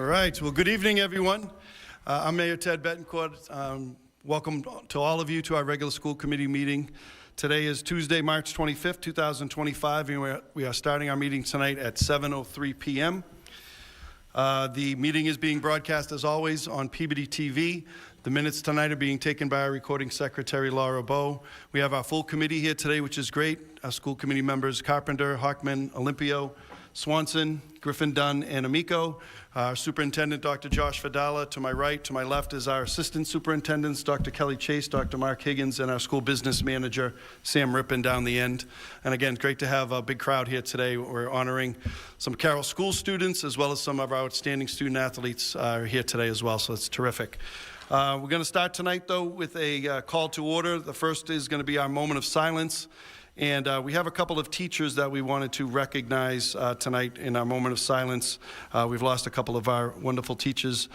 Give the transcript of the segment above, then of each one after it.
right, well, good evening, everyone. I'm Mayor Ted Betancourt. Welcome to all of you to our regular school committee meeting. Today is Tuesday, March 25th, 2025, and we are starting our meeting tonight at 7:03 p.m. The meeting is being broadcast, as always, on Peabody TV. The minutes tonight are being taken by our recording secretary, Laura Bowe. We have our full committee here today, which is great. Our school committee members, Carpenter, Hockman, Olympio, Swanson, Griffin Dunn, and Amico. Our superintendent, Dr. Josh Fadala. To my right, to my left is our assistant superintendents, Dr. Kelly Chase, Dr. Mark Higgins, and our school business manager, Sam Rippin, down the end. And again, great to have a big crowd here today. We're honoring some Carroll School students as well as some of our outstanding student athletes are here today as well, so it's terrific. We're going to start tonight, though, with a call to order. The first is going to be our moment of silence. And we have a couple of teachers that we wanted to recognize tonight in our moment of silence. We've lost a couple of our wonderful teachers.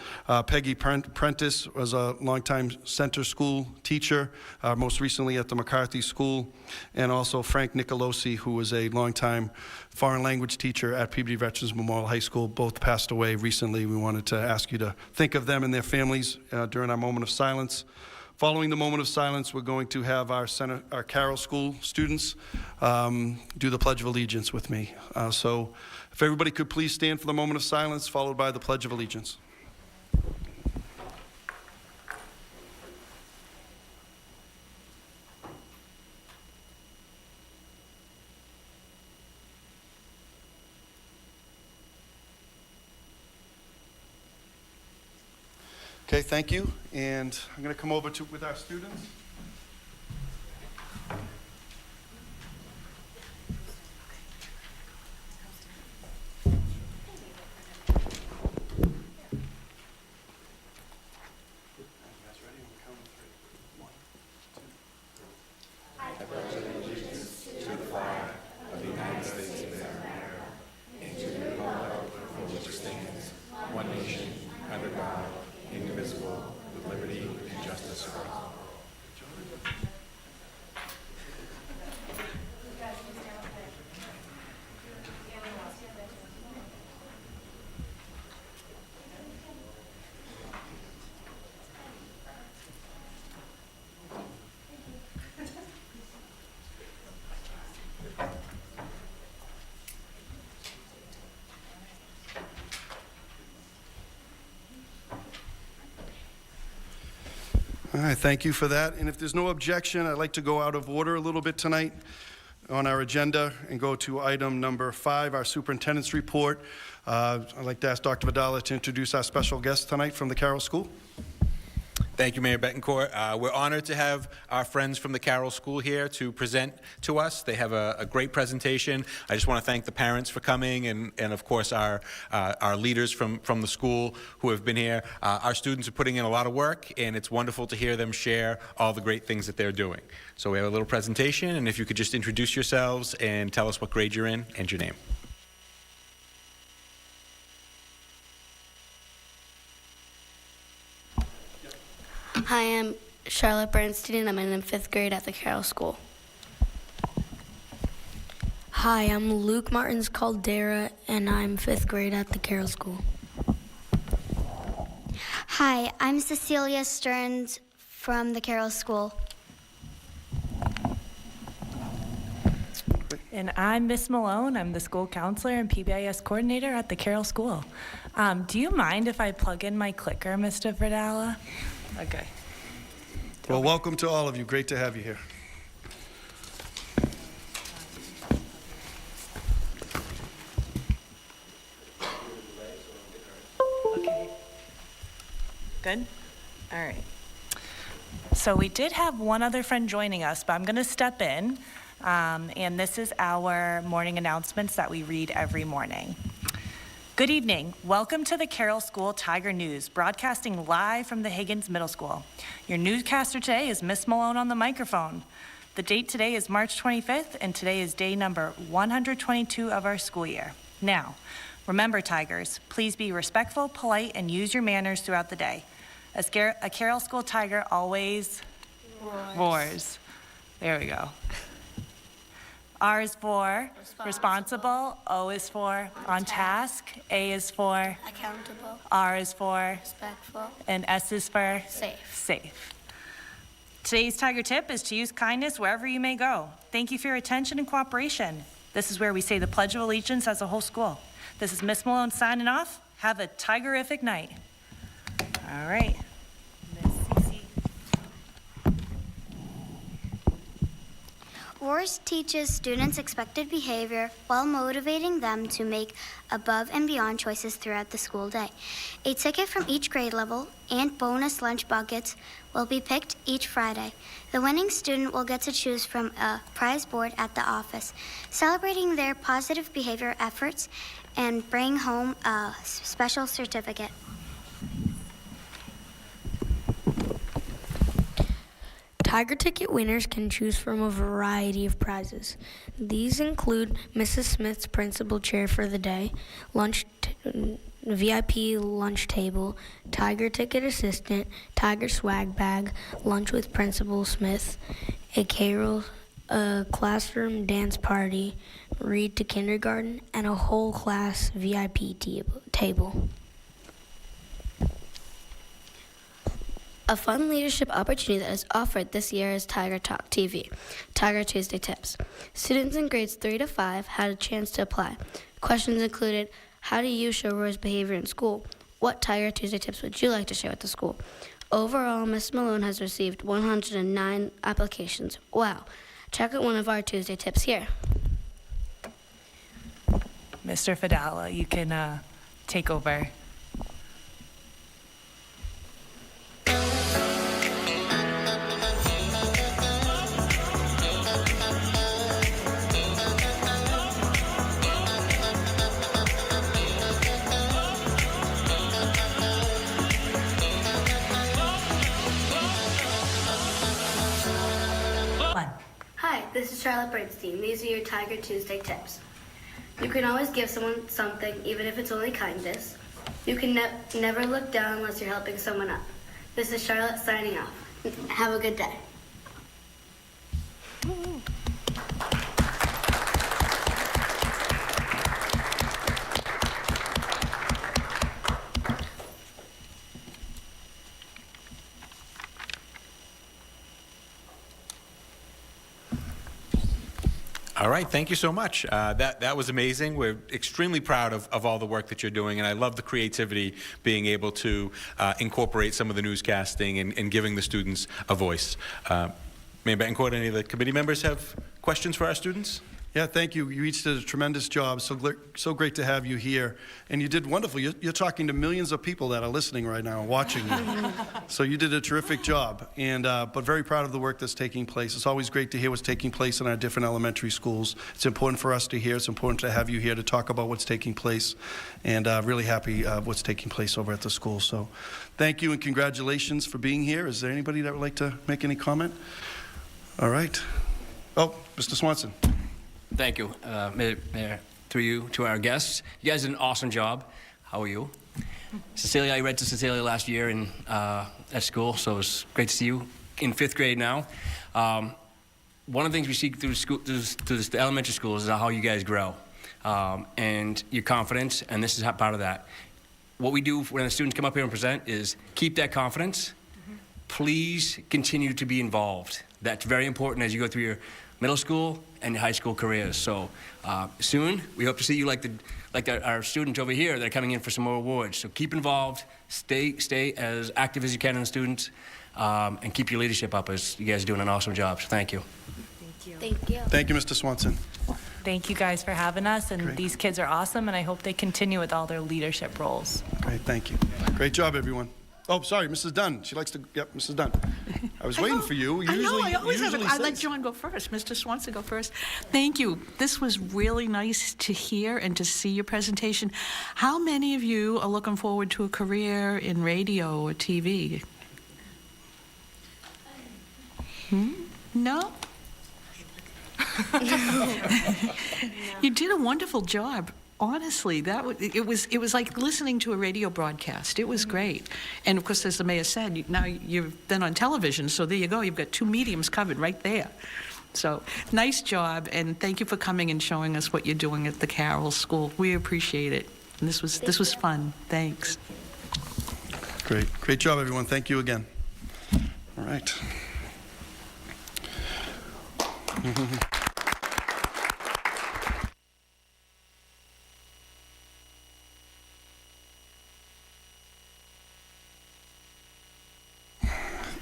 Peggy Prentice was a longtime center school teacher, most recently at the McCarthy School, and also Frank Nicolosi, who was a longtime foreign language teacher at Peabody Veterans Memorial High School. Both passed away recently. We wanted to ask you to think of them and their families during our moment of silence. Following the moment of silence, we're going to have our Carroll School students do the Pledge of Allegiance with me. So if everybody could please stand for the moment of silence, followed by the Pledge of Allegiance. Okay, thank you. And I'm going to come over with our students. All right, thank you for that. And if there's no objection, I'd like to go out of order a little bit tonight on our agenda and go to item number 5, our superintendent's report. I'd like to ask Dr. Fadala to introduce our special guest tonight from the Carroll School. Thank you, Mayor Betancourt. We're honored to have our friends from the Carroll School here to present to us. They have a great presentation. I just want to thank the parents for coming and of course, our leaders from the school who have been here. Our students are putting in a lot of work, and it's wonderful to hear them share all the great things that they're doing. So we have a little presentation, and if you could just introduce yourselves and tell us what grade you're in and your name. Hi, I'm Charlotte Bernstein, and I'm in the 5th grade at the Carroll School. Hi, I'm Luke Martins Caldera, and I'm 5th grade at the Carroll School. Hi, I'm Cecilia Stearns from the Carroll School. And I'm Miss Malone. I'm the school counselor and PBIS coordinator at the Carroll School. Do you mind if I plug in my clicker, Mr. Fadala? Okay. Well, welcome to all of you. Great to have you here. Okay. Good? All right. So we did have one other friend joining us, but I'm going to step in. And this is our morning announcements that we read every morning. Good evening. Welcome to the Carroll School Tiger News, broadcasting live from the Higgins Middle School. Your newscaster today is Miss Malone on the microphone. The date today is March 25th, and today is day number 122 of our school year. Now, remember, Tigers, please be respectful, polite, and use your manners throughout the day. A Carroll School Tiger always roars. There we go. R is for responsible, O is for on task, A is for, Accountable, R is for, respectful, and S is for safe. safe. Today's Tiger tip is to use kindness wherever you may go. Thank you for your attention and cooperation. This is where we say the Pledge of Allegiance as a whole school. This is Miss Malone signing off. Have a tigerific night. All right. Miss Cece. ROARS teaches students expected behavior while motivating them to make above and beyond choices throughout the school day. A ticket from each grade level and bonus lunch buckets will be picked each Friday. The winning student will get to choose from a prize board at the office, celebrating their positive behavior efforts and bring home a special certificate. Tiger Ticket winners can choose from a variety of prizes. These include Mrs. Smith's principal chair for the day, VIP lunch table, Tiger Ticket assistant, Tiger swag bag, lunch with Principal Smith, a carol, a classroom dance party, read to kindergarten, and a whole class VIP table. A fun leadership opportunity that is offered this year is Tiger Talk TV, Tiger Tuesday Tips. Students in grades 3 to 5 had a chance to apply. Questions included, how do you show ROARS behavior in school? What Tiger Tuesday tips would you like to share with the school? Overall, Ms. Malone has received 109 applications. Wow. Check out one of our Tuesday tips here. Mr. Fidala, you can take over. Hi, this is Charlotte Bernstein. These are your Tiger Tuesday tips. You can always give someone something, even if it's only kindness. You can never look down unless you're helping someone up. This is Charlotte signing off. Have a good day. All right, thank you so much. That was amazing. We're extremely proud of all the work that you're doing, and I love the creativity being able to incorporate some of the newscasting and giving the students a voice. Mayor Betancourt, any of the committee members have questions for our students? Yeah, thank you. You each did a tremendous job. So great to have you here. And you did wonderful. You're talking to millions of people that are listening right now and watching you. So you did a terrific job. And but very proud of the work that's taking place. It's always great to hear what's taking place in our different elementary schools. It's important for us to hear. It's important to have you here to talk about what's taking place. And really happy what's taking place over at the school. So thank you and congratulations for being here. Is there anybody that would like to make any comment? All right. Oh, Mr. Swanson. Thank you, Mayor, through you to our guests. You guys did an awesome job. How are you? Cecilia, I read to Cecilia last year at school, so it's great to see you in 5th grade now. One of the things we see through the elementary schools is how you guys grow and your confidence, and this is part of that. What we do when the students come up here and present is keep that confidence. Please continue to be involved. That's very important as you go through your middle school and high school careers. So soon, we hope to see you like our students over here that are coming in for some more awards. So keep involved, stay as active as you can in the students, and keep your leadership up as you guys are doing an awesome job. So thank you. Thank you. Thank you, Mr. Swanson. Thank you guys for having us, and Great. these kids are awesome, and I hope they continue with all their leadership roles. Great, thank you. Great job, everyone. Oh, sorry, Mrs. Dunn. She likes to, yep, Mrs. Dunn. I was waiting for you. I know, I always have it. I say- let John go first, Mr. Swanson go first. Thank you. This was really nice to hear and to see your presentation. How many of you are looking forward to a career in radio or TV? No? You did a wonderful job. Honestly, it was like listening to a radio broadcast. It was great. And of course, as the mayor said, now you've been on television, so there you go. You've got 2 mediums covered right there. So nice job, and thank you for coming and showing us what you're doing at the Carroll School. We appreciate it. And this was fun. Thanks. Great job, everyone. Thank you again. All right.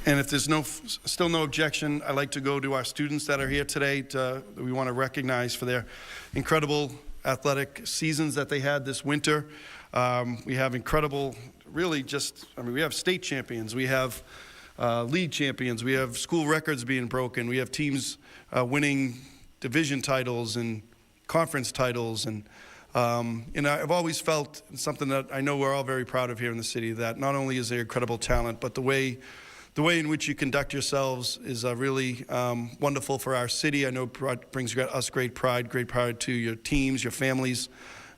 And if there's still no objection, I'd like to go to our students that are here today. We want to recognize for their incredible athletic seasons that they had this winter. We have incredible, really we have state champions. We have league champions. We have school records being broken. We have teams winning division titles and conference titles. And I've always felt something that I know we're all very proud of here in the city, that not only is there incredible talent, but the way in which you conduct yourselves is really wonderful for our city. I know it brings us great pride to your teams, your families,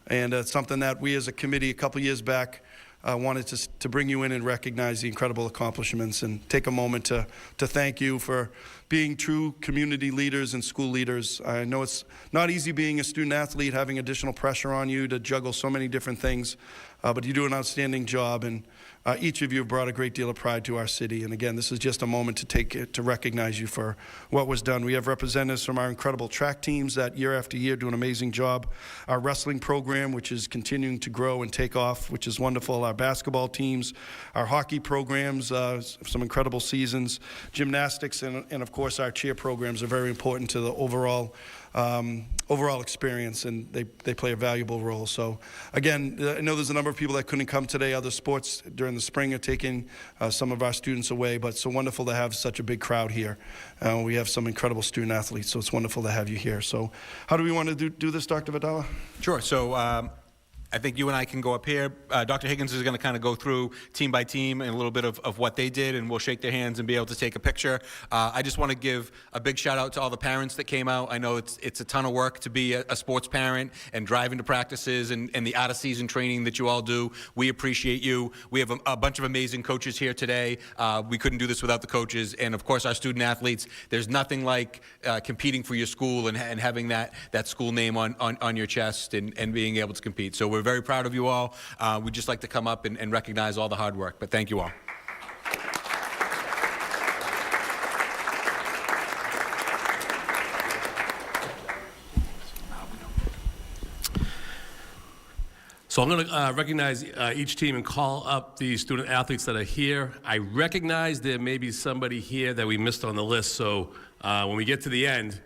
and it's something that we as a committee a couple years back wanted to bring you in and recognize the incredible accomplishments and take a moment to thank you for being true community leaders and school leaders. I know it's not easy being a student athlete, having additional pressure on you to juggle so many different things, but you do an outstanding job, and each of you have brought a great deal of pride to our city. And again, this is just a moment to recognize you for what was done. We have representatives from our incredible track teams that year after year do an amazing job. Our wrestling program, which is continuing to grow and take off, which is wonderful. Our basketball teams, our hockey programs, some incredible seasons. Gymnastics and of course our cheer programs are very important to the overall experience, and they play a valuable role. So again, I know there's a number of people that couldn't come today. Other sports during the spring are taking some of our students away, but it's so wonderful to have such a big crowd here. We have some incredible student athletes, so it's wonderful to have you here. So how do we want to do this, Dr. Vidala? Sure. So I think you and I can go up here. Dr. Higgins is going to kind of go through team by team and a little bit of what they did, and we'll shake their hands and be able to take a picture. I just want to give a big shout out to all the parents that came out. I know it's a ton of work to be a sports parent and driving to practices and the out of season training that you all do. We appreciate you. We have a bunch of amazing coaches here today. We couldn't do this without the coaches, and of course our student athletes. There's nothing like competing for your school and having that school name on your chest and being able to compete. So we're very proud of you all. We'd just like to come up and recognize all the hard work, but thank you all. So I'm going to recognize each team and call up the student athletes that are here. I recognize there may be somebody here that we missed on the list, so when we get to the end,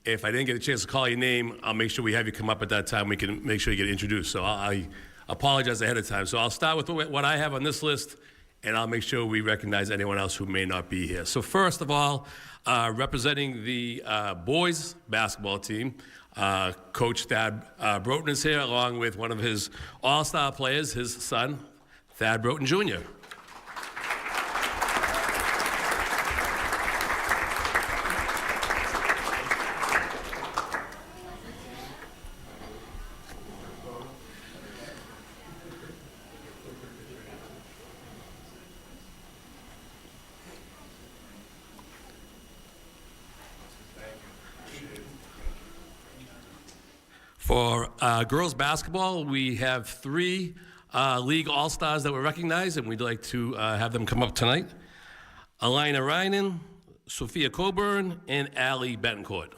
if I didn't get a chance to call your name, I'll make sure we have you come up at that time. We can make sure you get introduced. So I apologize ahead of time. So I'll start with what I have on this list, and I'll make sure we recognize anyone else who may not be here. So first of all, representing the boys basketball team, Coach Thad Broughton is here, along with one of his all-star players, his son, Thad Broughton Jr. For girls basketball, we have 3 league all-stars that were recognized, and we'd like to have them come up tonight. Alina Reinen, Sophia Coburn, and Allie Betancourt.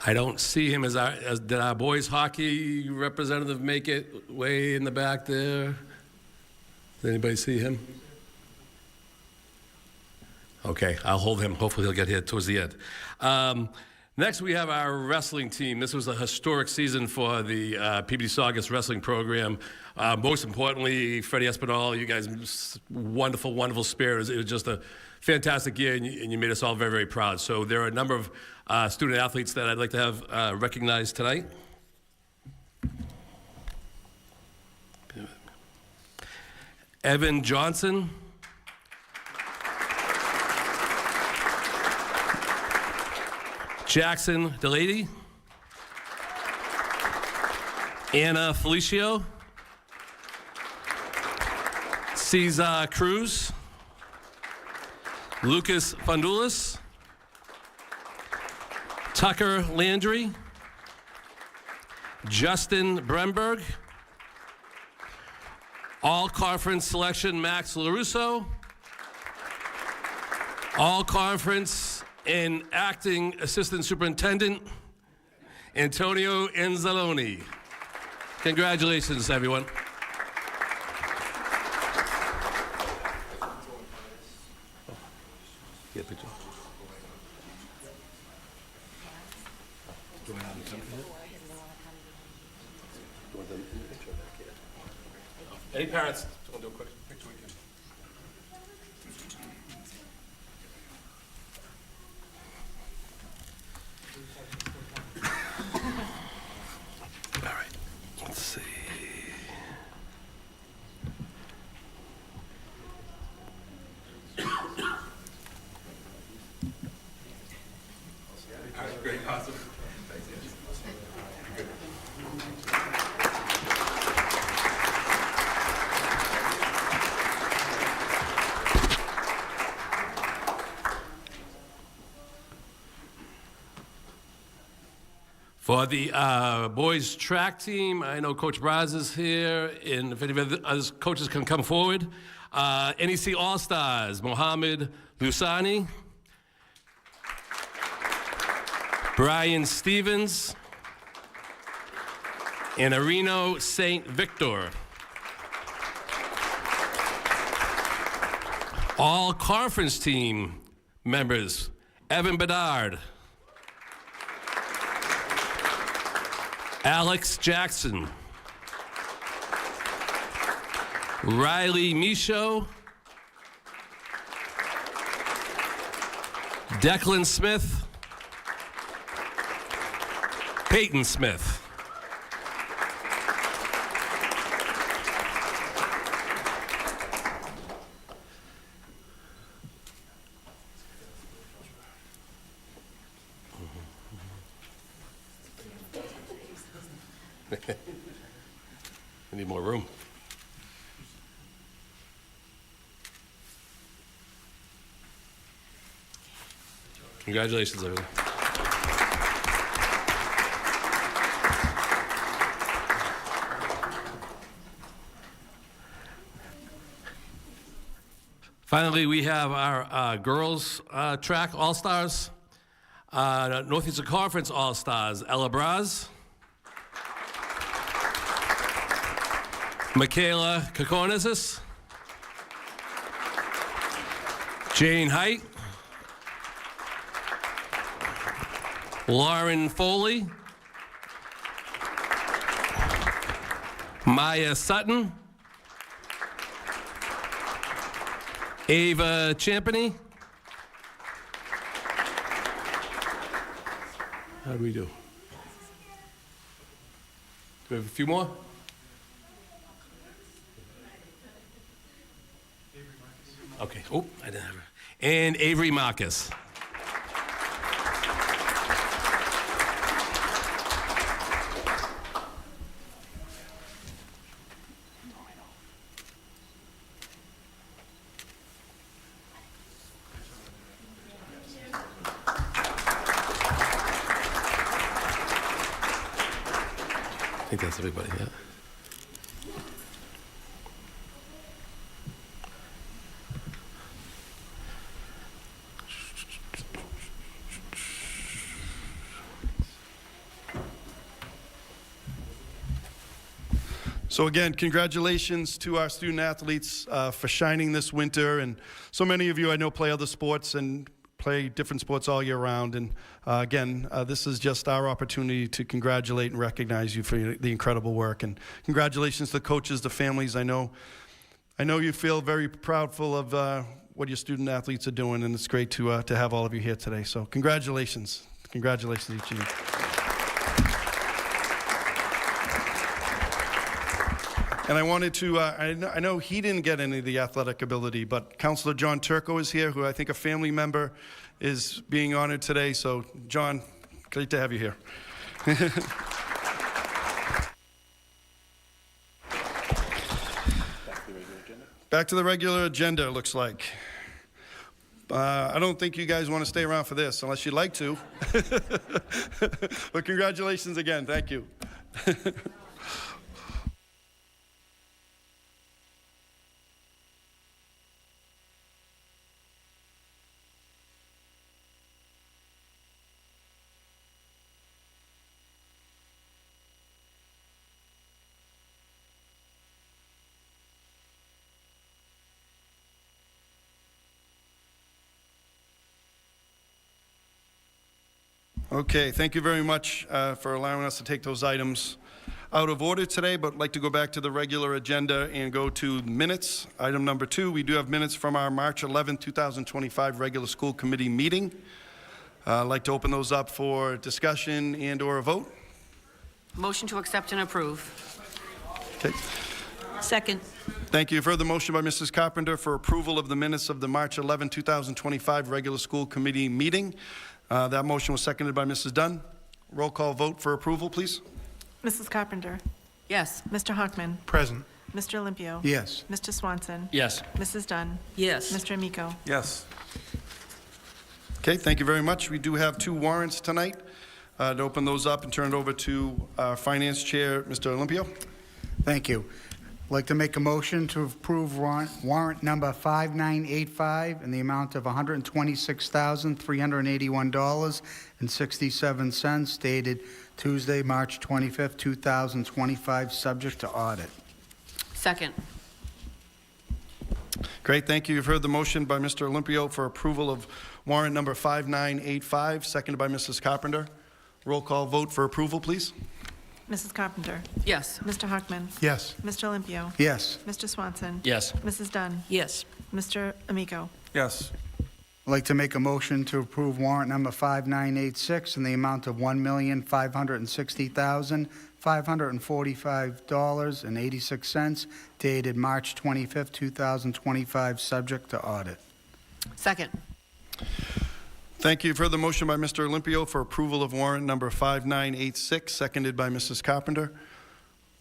I don't see him. Did our boys hockey representative make it way in the back there? Does anybody see him? Okay, I'll hold him. Hopefully he'll get here towards the end. Next, we have our wrestling team. This was a historic season for the PBD Saugus wrestling program. Most importantly, Freddie Espinal, you guys, wonderful, wonderful spirit. It was just a fantastic year, and you made us all very, very proud. So there are a number of student athletes that I'd like to have recognized tonight. Evan Johnson. Jackson Delady. Anna Felicio. Cesar Cruz. Lucas Fundulis. Tucker Landry. Justin Bremberg. All-Conference Selection Max LaRusso. All-Conference and Acting Assistant Superintendent Antonio Anzalone. Congratulations, everyone. Get a picture. Any parents want to do a quick picture we can? All right, let's see. All right, great, awesome. For the boys track team, I know Coach Braz is here, and if any of the other coaches can come forward. NEC All-Stars, Mohammed Lusani, Brian Stevens, and Arino St. Victor. All conference team members, Evan Bedard, Alex Jackson, Riley Michaud, Declan Smith, Peyton Smith. I need more room. Congratulations, everyone. Finally, we have our girls track All-Stars. Northeastern Conference All-Stars, Ella Braz, Michaela Kokonasis, Jane Height, Lauren Foley, Maya Sutton, Ava Champany. How do we do? Do we have a few more? Okay. Oh, I didn't have her. And Avery Marcus. I think that's everybody, yeah. So again, congratulations to our student athletes for shining this winter. And so many of you I know play other sports and play different sports all year round. And again, this is just our opportunity to congratulate and recognize you for the incredible work. And congratulations to the coaches, the families. I know you feel very proudful of what your student athletes are doing, and it's great to have all of you here today. So congratulations. Congratulations, each of you. And I wanted to, I know he didn't get any of the athletic ability, but Counselor John Turco is here, who I think a family member is being honored today. So, John, great to have you here. Back to the regular agenda, it looks like. I don't think you guys want to stay around for this, unless you'd like to. But congratulations again. Thank you. Okay, thank you very much for allowing us to take those items out of order today, but I'd like to go back to the regular agenda and go to minutes. Item number 2, we do have minutes from our March 11, 2025 regular school committee meeting. I'd like to open those up for discussion and or a vote. Motion to accept and approve. Okay. Second. Thank you. Further motion by Mrs. Carpenter for approval of the minutes of the March 11, 2025 regular school committee meeting. That motion was seconded by Mrs. Dunn. Roll call vote for approval, please. Mrs. Carpenter. Yes. Mr. Hockman. Present. Mr. Olympio. Yes. Mr. Swanson. Yes. Mrs. Dunn. Yes. Mr. Amico. Yes. Okay, thank you very much. We do have 2 warrants tonight. To open those up and turn it over to our Finance Chair, Mr. Olympio. Thank you. I'd like to make a motion to approve warrant number 5985 in the amount of $126,381.67 dated Tuesday, March 25th, 2025, subject to audit. Second. Great, thank you. You've heard the motion by Mr. Olympio for approval of warrant number 5985, seconded by Mrs. Carpenter. Roll call vote for approval, please. Mrs. Carpenter. Yes. Mr. Hockman. Yes. Mr. Olympio. Yes. Mr. Swanson. Yes. Mrs. Dunn. Yes. Mr. Amico. Yes. I'd like to make a motion to approve warrant number 5986 in the amount of $1,560,545.86 dated March 25th, 2025, subject to audit. Second. Thank you. Further motion by Mr. Olympio for approval of warrant number 5986, seconded by Mrs. Carpenter.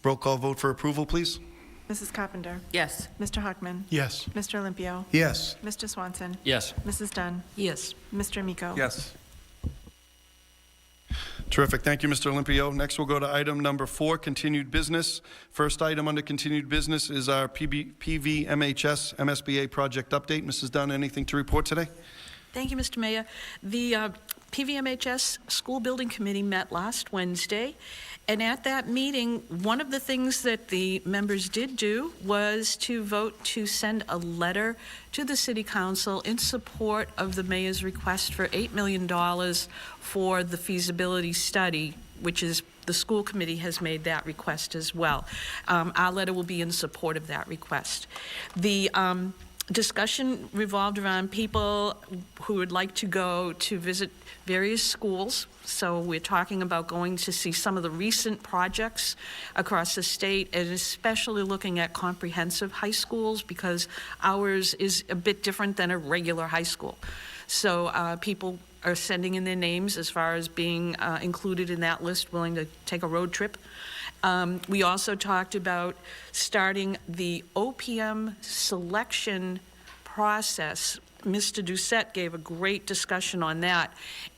Roll call vote for approval, please. Mrs. Carpenter. Yes. Mr. Hockman. Yes. Mr. Olympio. Yes. Mr. Swanson. Yes. Mrs. Dunn. Yes. Mr. Amico. Yes. Terrific. Thank you, Mr. Olympio. Next, we'll go to item number 4, continued business. First item under continued business is our PVMHS MSBA project update. Mrs. Dunn, anything to report today? Thank you, Mr. Mayor. The PVMHS School Building Committee met last Wednesday, and at that meeting, one of the things that the members did do was to vote to send a letter to the City Council in support of the mayor's request for $8 million for the feasibility study, which is the school committee has made that request as well. Our letter will be in support of that request. The discussion revolved around people who would like to go to visit various schools. So we're talking about going to see some of the recent projects across the state, and especially looking at comprehensive high schools, because ours is a bit different than a regular high school. So people are sending in their names as far as being included in that list, willing to take a road trip. We also talked about starting the OPM selection process. Mr. Doucette gave a great discussion on that,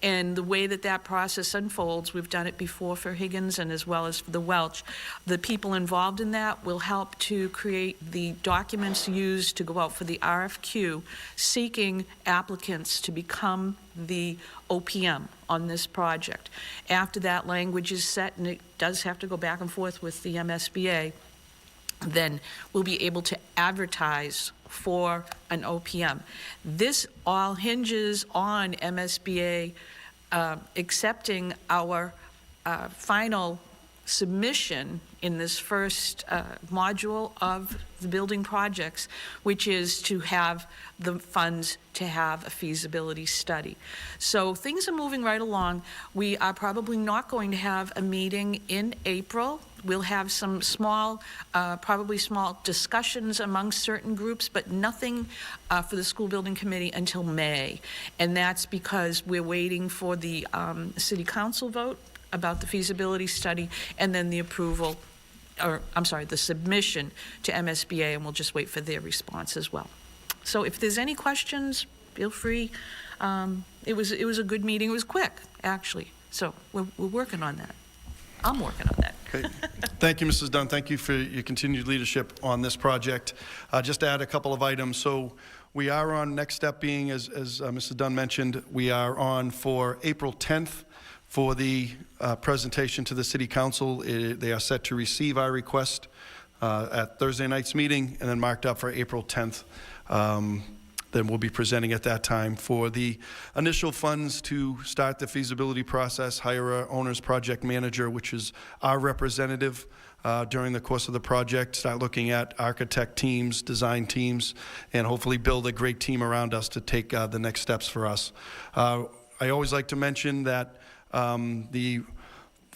and the way that that process unfolds, we've done it before for Higgins and as well as for the Welch. The people involved in that will help to create the documents used to go out for the RFQ, seeking applicants to become the OPM on this project. After that language is set, and it does have to go back and forth with the MSBA, then we'll be able to advertise for an OPM. This all hinges on MSBA accepting our final submission in this first module of the building projects, which is to have the funds to have a feasibility study. So things are moving right along. We are probably not going to have a meeting in April. We'll have some small, probably small discussions amongst certain groups, but nothing for the school building committee until May. And that's because we're waiting for the city council vote about the feasibility study and then the approval, or I'm sorry, the submission to MSBA, and we'll just wait for their response as well. So if there's any questions, feel free. It was a good meeting. It was quick, actually. So we're working on that. I'm working on that. Okay. Thank you, Mrs. Dunn. Thank you for your continued leadership on this project. Just to add a couple of items. So we are on, next step being, as Mrs. Dunn mentioned, we are on for April 10th for the presentation to the City Council. They are set to receive our request at Thursday night's meeting and then marked up for April 10th. Then we'll be presenting at that time for the initial funds to start the feasibility process, hire our owner's project manager, which is our representative during the course of the project, start looking at architect teams, design teams, and hopefully build a great team around us to take the next steps for us. I always like to mention that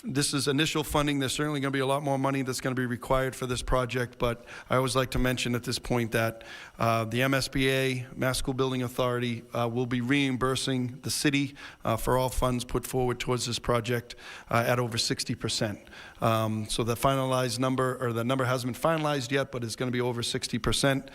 this is initial funding. There's certainly going to be a lot more money that's going to be required for this project, but I always like to mention at this point that the MSBA, Mass School Building Authority, will be reimbursing the city for all funds put forward towards this project at over 60%. So the finalized number, or the number hasn't been finalized yet, but it's going to be over 60%.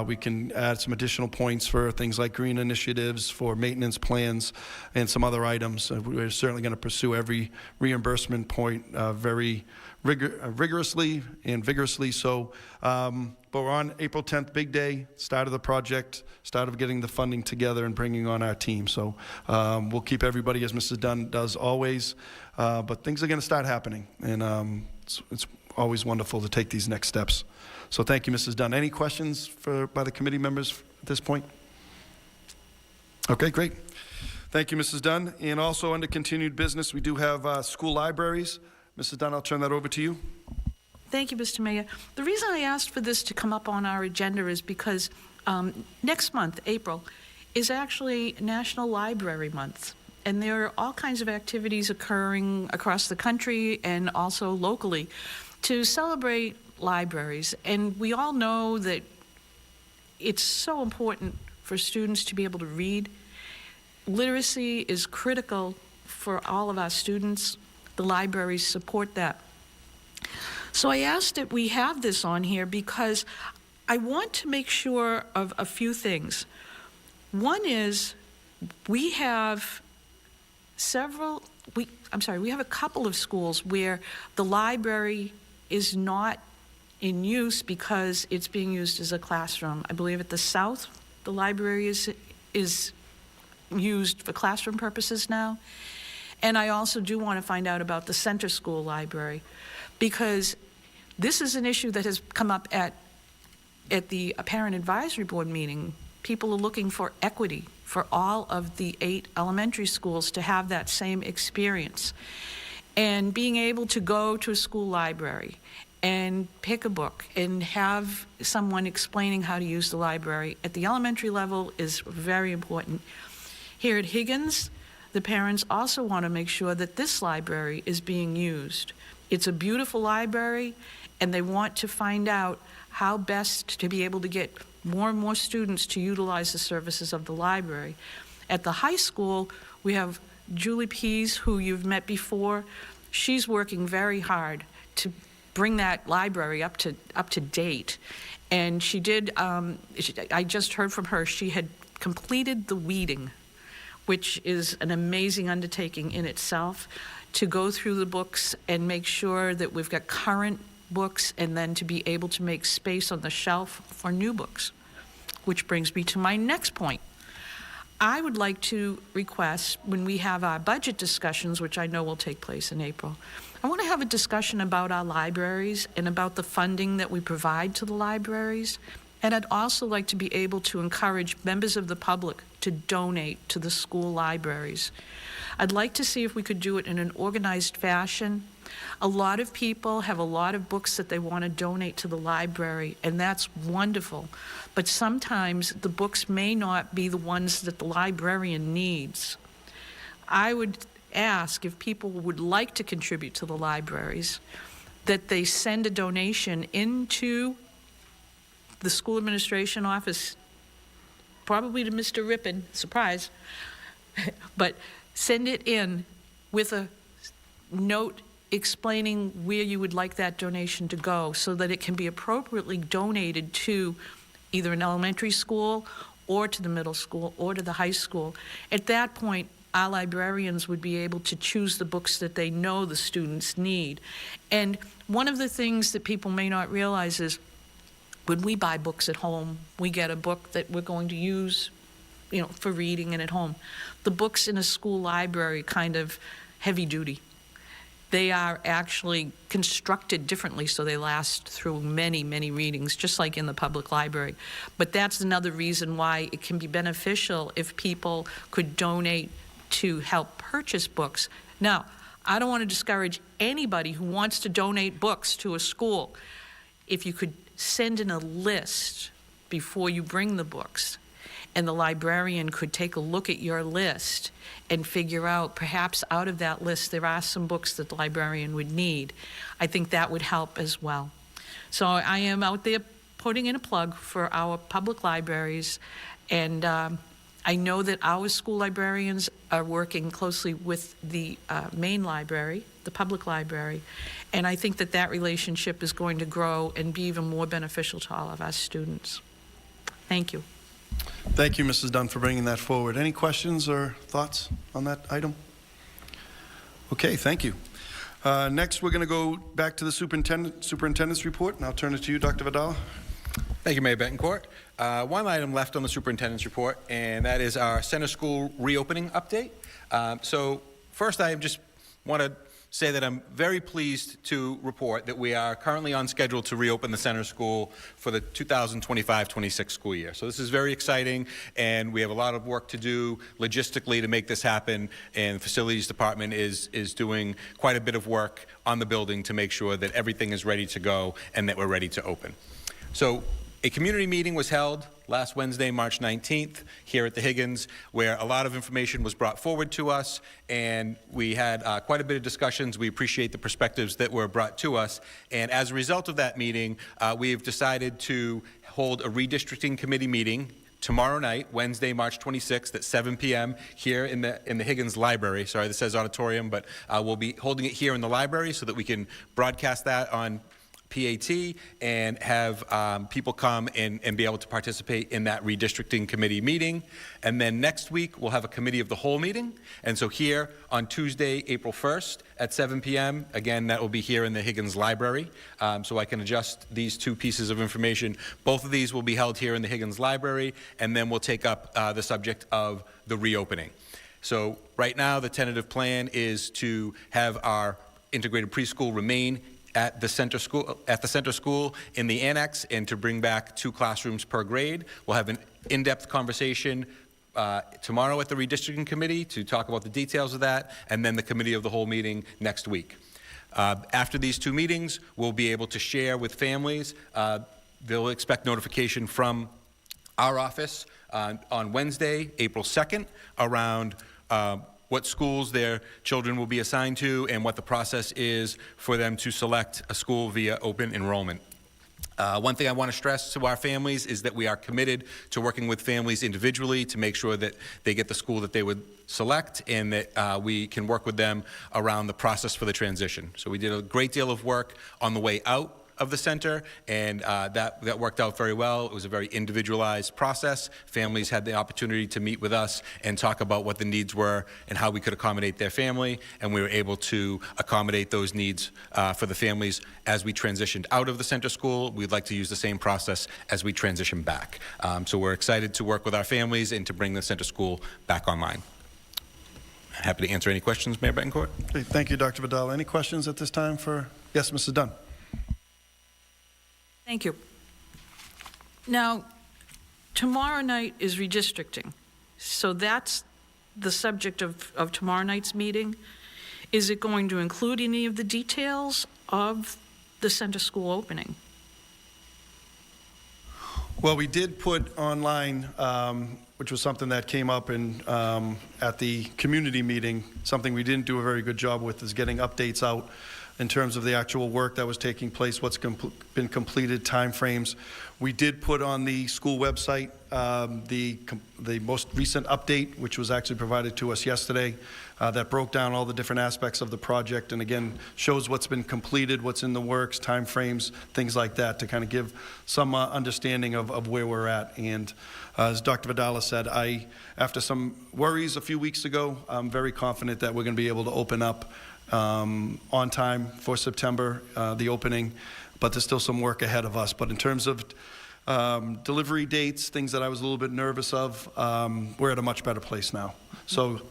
We can add some additional points for things like green initiatives, for maintenance plans, and some other items. We're certainly going to pursue every reimbursement point very rigorously and vigorously. So, but we're on April 10th, big day, start of the project, start of getting the funding together and bringing on our team. So we'll keep everybody, as Mrs. Dunn does always, but things are going to start happening, and it's always wonderful to take these next steps. So thank you, Mrs. Dunn. Any questions by the committee members at this point? Okay, great. Thank you, Mrs. Dunn. And also under continued business, we do have school libraries. Mrs. Dunn, I'll turn that over to you. Thank you, Mr. Mayor. The reason I asked for this to come up on our agenda is because next month, April, is actually National Library Month. And there are all kinds of activities occurring across the country and also locally to celebrate libraries. And we all know that it's so important for students to be able to read. Literacy is critical for all of our students. The libraries support that. So I asked that we have this on here because I want to make sure of a few things. One is we have we have a couple of schools where the library is not in use because it's being used as a classroom. I believe at the South, the library is used for classroom purposes now. And I also do want to find out about the Center School Library, because this is an issue that has come up at the Parent Advisory Board meeting. People are looking for equity for all of the 8 elementary schools to have that same experience. And being able to go to a school library and pick a book and have someone explaining how to use the library at the elementary level is very important. Here at Higgins, the parents also want to make sure that this library is being used. It's a beautiful library, and they want to find out how best to be able to get more and more students to utilize the services of the library. At the high school, we have Julie Pease, who you've met before. She's working very hard to bring that library up to date. And she did, I just heard from her, she had completed the weeding, which is an amazing undertaking in itself, to go through the books and make sure that we've got current books, and then to be able to make space on the shelf for new books. Which brings me to my next point. I would like to request, when we have our budget discussions, which I know will take place in April, I want to have a discussion about our libraries and about the funding that we provide to the libraries. And I'd also like to be able to encourage members of the public to donate to the school libraries. I'd like to see if we could do it in an organized fashion. A lot of people have a lot of books that they want to donate to the library, and that's wonderful. But sometimes the books may not be the ones that the librarian needs. I would ask if people would like to contribute to the libraries, that they send a donation into the school administration office, probably to Mr. Rippon, surprise, but send it in with a note explaining where you would like that donation to go so that it can be appropriately donated to either an elementary school or to the middle school or to the high school. At that point, our librarians would be able to choose the books that they know the students need. And one of the things that people may not realize is when we buy books at home, we get a book that we're going to use, for reading and at home. The books in a school library kind of heavy duty. They are actually constructed differently so they last through many, many readings, just like in the public library. But that's another reason why it can be beneficial if people could donate to help purchase books. Now, I don't want to discourage anybody who wants to donate books to a school. If you could send in a list before you bring the books, and the librarian could take a look at your list and figure out, perhaps out of that list, there are some books that the librarian would need. I think that would help as well. So I am out there putting in a plug for our public libraries, and I know that our school librarians are working closely with the main library, the public library, and I think that that relationship is going to grow and be even more beneficial to all of our students. Thank you. Thank you, Mrs. Dunn, for bringing that forward. Any questions or thoughts on that item? Okay, thank you. Next, we're going to go back to the superintendent's report, and I'll turn it to you, Dr. Vidal. Thank you, Mayor Betancourt. One item left on the superintendent's report, and that is our center school reopening update. So first, I just want to say that I'm very pleased to report that we are currently on schedule to reopen the center school for the 2025-26 school year. So this is very exciting, and we have a lot of work to do logistically to make this happen, and the facilities department is doing quite a bit of work on the building to make sure that everything is ready to go and that we're ready to open. So a community meeting was held last Wednesday, March 19th, here at the Higgins, where a lot of information was brought forward to us, and we had quite a bit of discussions. We appreciate the perspectives that were brought to us, and as a result of that meeting, we've decided to hold a redistricting committee meeting tomorrow night, Wednesday, March 26th at 7 p.m. here in the Higgins Library. Sorry, this says auditorium, but we'll be holding it here in the library so that we can broadcast that on PAT and have people come and be able to participate in that redistricting committee meeting. And then next week, we'll have a committee of the whole meeting. And so here on Tuesday, April 1st at 7 p.m., again, that will be here in the Higgins Library. So I can adjust these two pieces of information. Both of these will be held here in the Higgins Library, and then we'll take up the subject of the reopening. So right now, the tentative plan is to have our integrated preschool remain at the center school in the annex, and to bring back 2 classrooms per grade. We'll have an in-depth conversation tomorrow at the redistricting committee to talk about the details of that, and then the committee of the whole meeting next week. After these 2 meetings, we'll be able to share with families. They'll expect notification from our office on Wednesday, April 2nd, around what schools their children will be assigned to and what the process is for them to select a school via open enrollment. One thing I want to stress to our families is that we are committed to working with families individually to make sure that they get the school that they would select, and that we can work with them around the process for the transition. So we did a great deal of work on the way out of the center, and that worked out very well. It was a very individualized process. Families had the opportunity to meet with us and talk about what the needs were and how we could accommodate their family, and we were able to accommodate those needs for the families as we transitioned out of the center school. We'd like to use the same process as we transition back. So we're excited to work with our families and to bring the center school back online. Happy to answer any questions, Mayor Betancourt. Okay, thank you, Dr. Vidal. Any questions at this time for, yes, Mrs. Dunn? Thank you. Now, tomorrow night is redistricting, so that's the subject of tomorrow night's meeting. Is it going to include any of the details of the center school opening? Well, we did put online, which was something that came up at the community meeting. Something we didn't do a very good job with is getting updates out in terms of the actual work that was taking place, what's been completed, timeframes. We did put on the school website the most recent update, which was actually provided to us yesterday, that broke down all the different aspects of the project, and again, shows what's been completed, what's in the works, timeframes, things like that, to kind of give some understanding of where we're at. And as Dr. Vidala said, after some worries a few weeks ago, I'm very confident that we're going to be able to open up on time for September, the opening, but there's still some work ahead of us. But in terms of delivery dates, things that I was a little bit nervous of, we're at a much better place now. So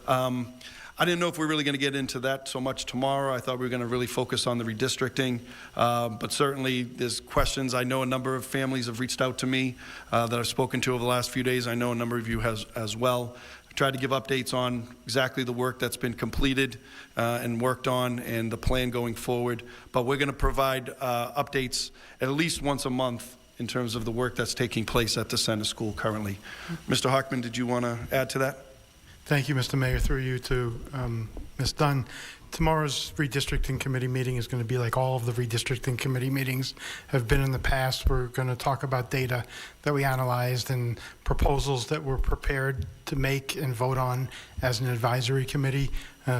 I didn't know if we were really going to get into that so much tomorrow. I thought we were going to really focus on the redistricting, but certainly there's questions. I know a number of families have reached out to me that I've spoken to over the last few days. I know a number of you has as well. Tried to give updates on exactly the work that's been completed and worked on and the plan going forward. But we're going to provide updates at least once a month in terms of the work that's taking place at the center school currently. Mr. Hockman, did you want to add to that? Thank you, Mr. Mayor. Through you to Ms. Dunn. Tomorrow's redistricting committee meeting is going to be like all of the redistricting committee meetings have been in the past. We're going to talk about data that we analyzed and proposals that we're prepared to make and vote on as an advisory committee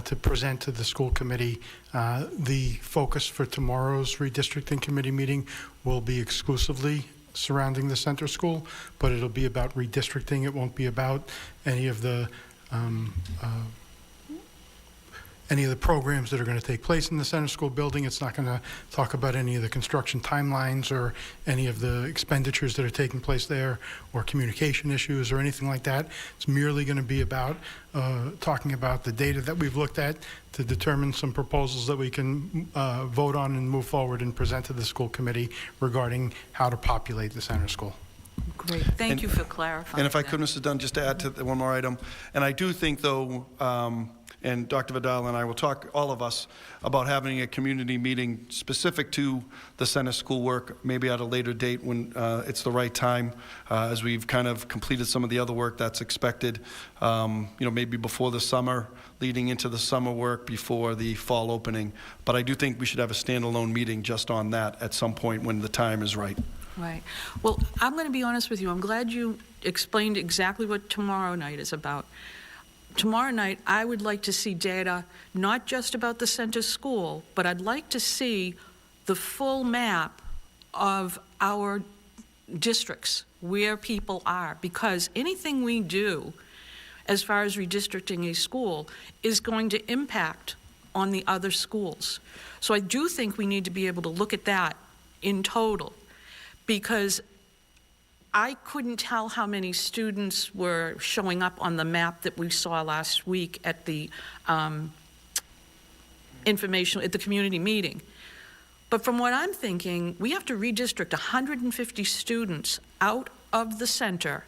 to present to the school committee. The focus for tomorrow's redistricting committee meeting will be exclusively surrounding the center school, but it'll be about redistricting. It won't be about any of the programs that are going to take place in the center school building. It's not going to talk about any of the construction timelines or any of the expenditures that are taking place there or communication issues or anything like that. It's merely going to be about talking about the data that we've looked at to determine some proposals that we can vote on and move forward and present to the school committee regarding how to populate the center school. Great. Thank you for clarifying. And if I that. could, Mr. Dunn, just to add to one more item, and I do think, though, and Dr. Vidal and I will talk, all of us, about having a community meeting specific to the center school work, maybe at a later date when it's the right time, as we've kind of completed some of the other work that's expected, maybe before the summer, leading into the summer work before the fall opening. But I do think we should have a standalone meeting just on that at some point when the time is right. Right. Well, I'm going to be honest with you. I'm glad you explained exactly what tomorrow night is about. Tomorrow night, I would like to see data, not just about the center school, but I'd like to see the full map of our districts, where people are, because anything we do as far as redistricting a school is going to impact on the other schools. So I do think we need to be able to look at that in total, because I couldn't tell how many students were showing up on the map that we saw last week at the at the community meeting. But from what I'm thinking, we have to redistrict 150 students out of the center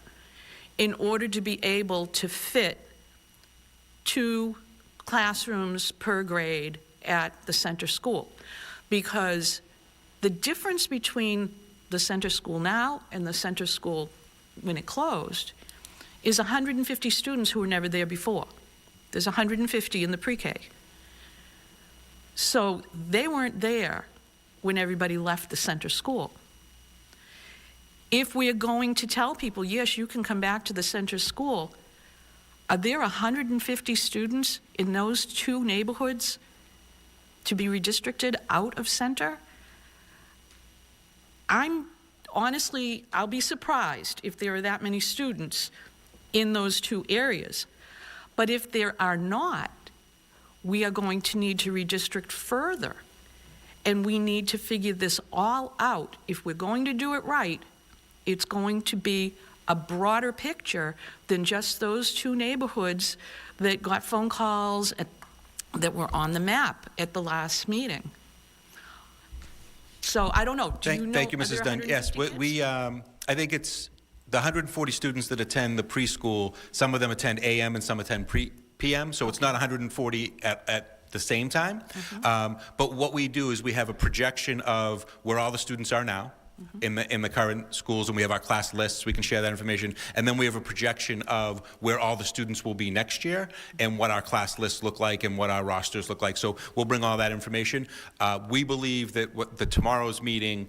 in order to be able to fit 2 classrooms per grade at the center school. Because the difference between the center school now and the center school when it closed is 150 students who were never there before. There's 150 in the pre-K. So they weren't there when everybody left the center school. If we are going to tell people, yes, you can come back to the center school, are there 150 students in those 2 neighborhoods to be redistricted out of center? I'll be surprised if there are that many students in those 2 areas. But if there are not, we are going to need to redistrict further. And we need to figure this all out. If we're going to do it right, it's going to be a broader picture than just those 2 neighborhoods that got phone calls that were on the map at the last meeting. So I don't know. Thank you, Mrs. Dunn. Yes, I think it's the 140 students that attend the preschool. Some of them attend AM and some attend PM. So it's not 140 at the same time. But what we do is we have a projection of where all the students are now, in the current schools, and we have our class lists. We can share that information. And then we have a projection of where all the students will be next year and what our class lists look like and what our rosters look like. So we'll bring all that information. We believe that tomorrow's meeting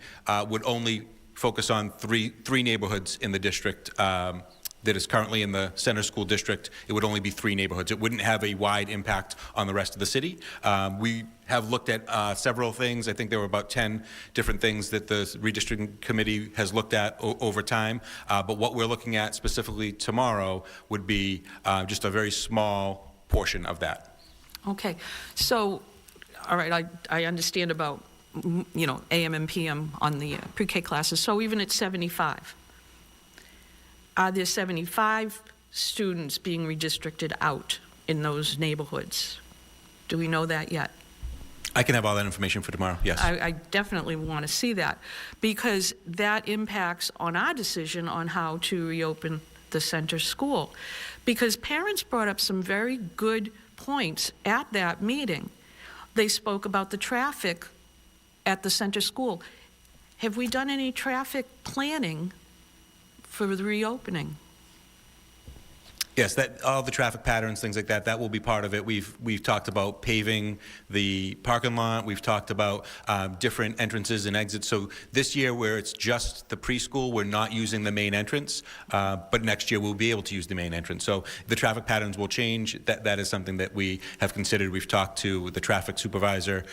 would only focus on three neighborhoods in the district that is currently in the center school district. It would only be 3 neighborhoods. It wouldn't have a wide impact on the rest of the city. We have looked at several things. I think there were about 10 different things that the redistricting committee has looked at over time. But what we're looking at specifically tomorrow would be just a very small portion of that. Okay, so, all right, I understand about, AM and PM on the pre-K classes, so even at 75, are there 75 students being redistricted out in those neighborhoods? Do we know that yet? I can have all that information for tomorrow, yes. I definitely want to see that, because that impacts on our decision on how to reopen the center school. Because parents brought up some very good points at that meeting. They spoke about the traffic at the center school. Have we done any traffic planning for the reopening? Yes, all the traffic patterns, things like that will be part of it. We've talked about paving the parking lot. We've talked about different entrances and exits. So this year, where it's just the preschool, we're not using the main entrance. But next year, we'll be able to use the main entrance. So the traffic patterns will change. That is something that we have considered. We've talked to the traffic supervisor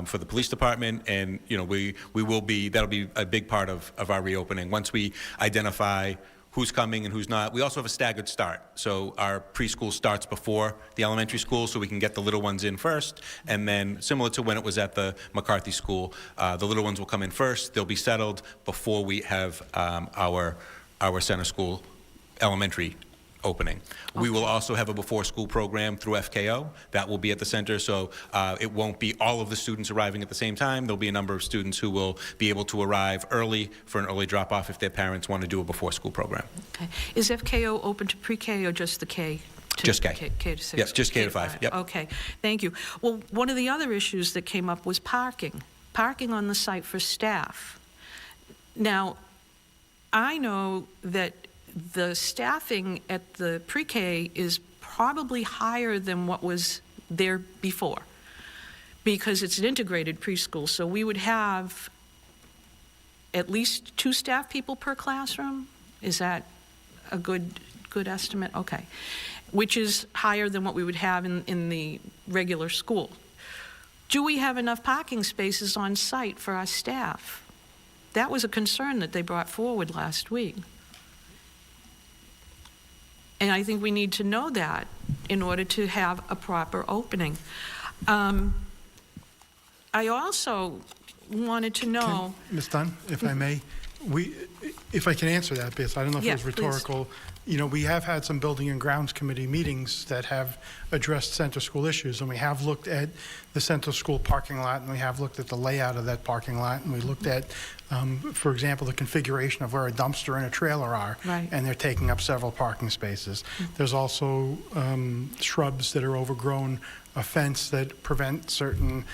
for the police department, and we will be. That'll be a big part of our reopening once we identify who's coming and who's not. We also have a staggered start. So our preschool starts before the elementary school, so we can get the little ones in first. And then, similar to when it was at the McCarthy School, the little ones will come in first. They'll be settled before we have our center school elementary opening. We will also have a before school program through FKO. That will be at the center, so it won't be all of the students arriving at the same time. There'll be a number of students who will be able to arrive early for an early drop-off if their parents want to do a before school program. Okay. Is FKO open to pre-K or just the K? Just K. K to 6? Yes, just K to 5. Yep. Okay, thank you. Well, one of the other issues that came up was parking. Parking on the site for staff. Now, I know that the staffing at the pre-K is probably higher than what was there before, because it's an integrated preschool, so we would have at least 2 staff people per classroom. Is that a good estimate? Okay. Which is higher than what we would have in the regular school. Do we have enough parking spaces on site for our staff? That was a concern that they brought forward last week. And I think we need to know that in order to have a proper opening. I also wanted to know... Ms. Dunn, if I may, if I can answer that, because I don't know if it was rhetorical. We have had some Building and Grounds Committee meetings that have addressed center school issues, and we have looked at the center school parking lot, and we have looked at the layout of that parking lot, and we looked at, for example, the configuration of where a dumpster and a trailer are, right, and they're taking up several parking spaces. There's also shrubs that are overgrown, a fence that prevent certain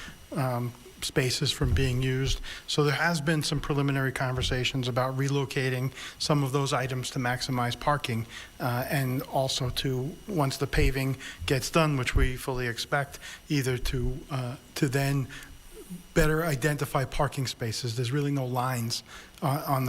spaces from being used. So there has been some preliminary conversations about relocating some of those items to maximize parking, and also to, once the paving gets done, which we fully expect, either to then better identify parking spaces. There's really no lines in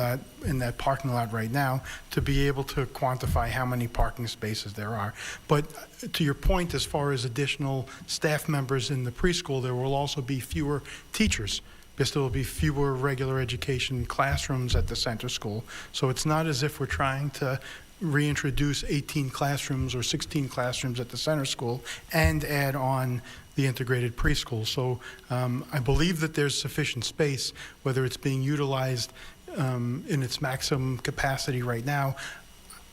that parking lot right now to be able to quantify how many parking spaces there are. But to your point, as far as additional staff members in the preschool, there will also be fewer teachers, because there will be fewer regular education classrooms at the center school. So it's not as if we're trying to reintroduce 18 classrooms or 16 classrooms at the center school and add on the integrated preschool. So I believe that there's sufficient space. Whether it's being utilized in its maximum capacity right now,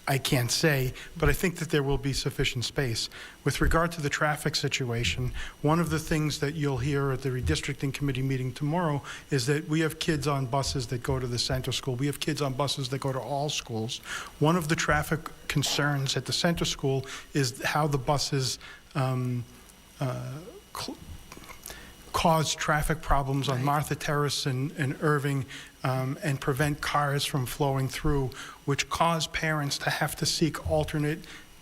I can't say, but I think that there will be sufficient space. With regard to the traffic situation, one of the things that you'll hear at the redistricting committee meeting tomorrow is that we have kids on buses that go to the center school. We have kids on buses that go to all schools. One of the traffic concerns at the center school is how the buses cause traffic problems on Martha Terrace and Irving, and prevent cars from flowing through, which cause parents to have to seek alternate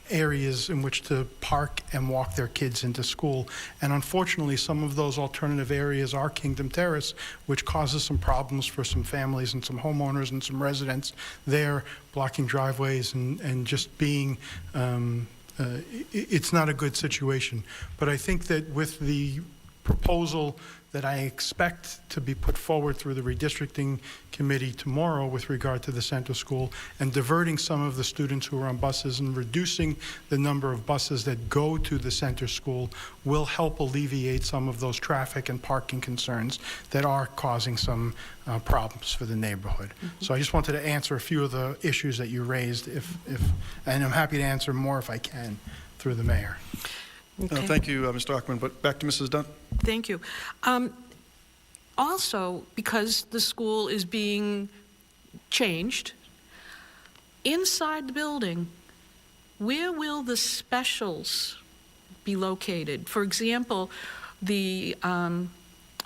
areas in which to park and walk their kids into school. And unfortunately, some of those alternative areas are Kingdom Terrace, which causes some problems for some families and some homeowners and some residents there, blocking driveways and just being, it's not a good situation. But I think that with the proposal that I expect to be put forward through the redistricting committee tomorrow with regard to the center school, and diverting some of the students who are on buses and reducing the number of buses that go to the center school, will help alleviate some of those traffic and parking concerns that are causing some problems for the neighborhood. So I just wanted to answer a few of the issues that you raised, and I'm happy to answer more if I can through the mayor. Okay. Thank you, Mr. Ackerman, but back to Mrs. Dunn. Thank you. Also, because the school is being changed, inside the building, where will the specials be located? For example, the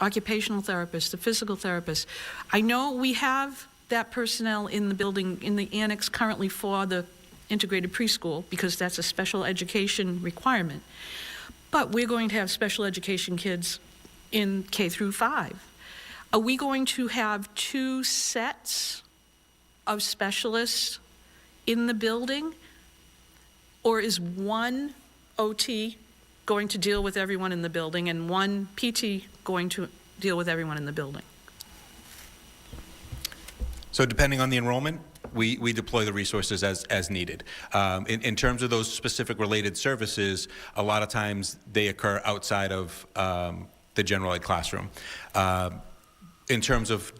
occupational therapist, the physical therapist. I know we have that personnel in the building, in the annex currently for the integrated preschool, because that's a special education requirement. But we're going to have special education kids in K through 5. Are we going to have 2 sets of specialists in the building? Or is one OT going to deal with everyone in the building and one PT going to deal with everyone in the building? So depending on the enrollment, we deploy the resources as needed. In terms of those specific related services, a lot of times they occur outside of the general ed classroom. In terms of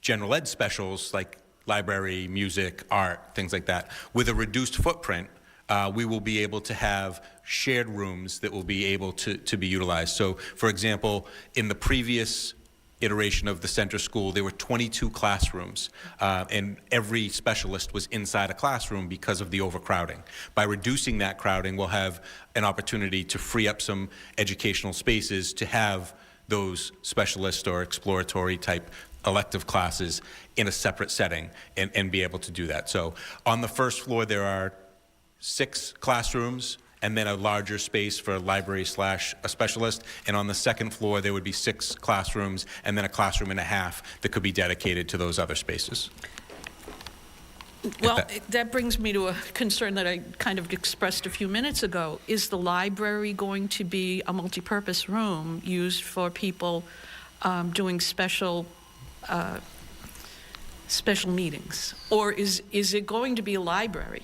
general ed specials like library, music, art, things like that, with a reduced footprint, we will be able to have shared rooms that will be able to be utilized. So, for example, in the previous iteration of the center school, there were 22 classrooms, and every specialist was inside a classroom because of the overcrowding. By reducing that crowding, we'll have an opportunity to free up some educational spaces to have those specialist or exploratory type elective classes in a separate setting and be able to do that. So on the first floor, there are 6 classrooms and then a larger space for a library / a specialist. And on the second floor, there would be 6 classrooms and then a classroom and a half that could be dedicated to those other spaces. Well, that brings me to a concern that I kind of expressed a few minutes ago. Is the library going to be a multipurpose room used for people doing special meetings? Or is it going to be a library?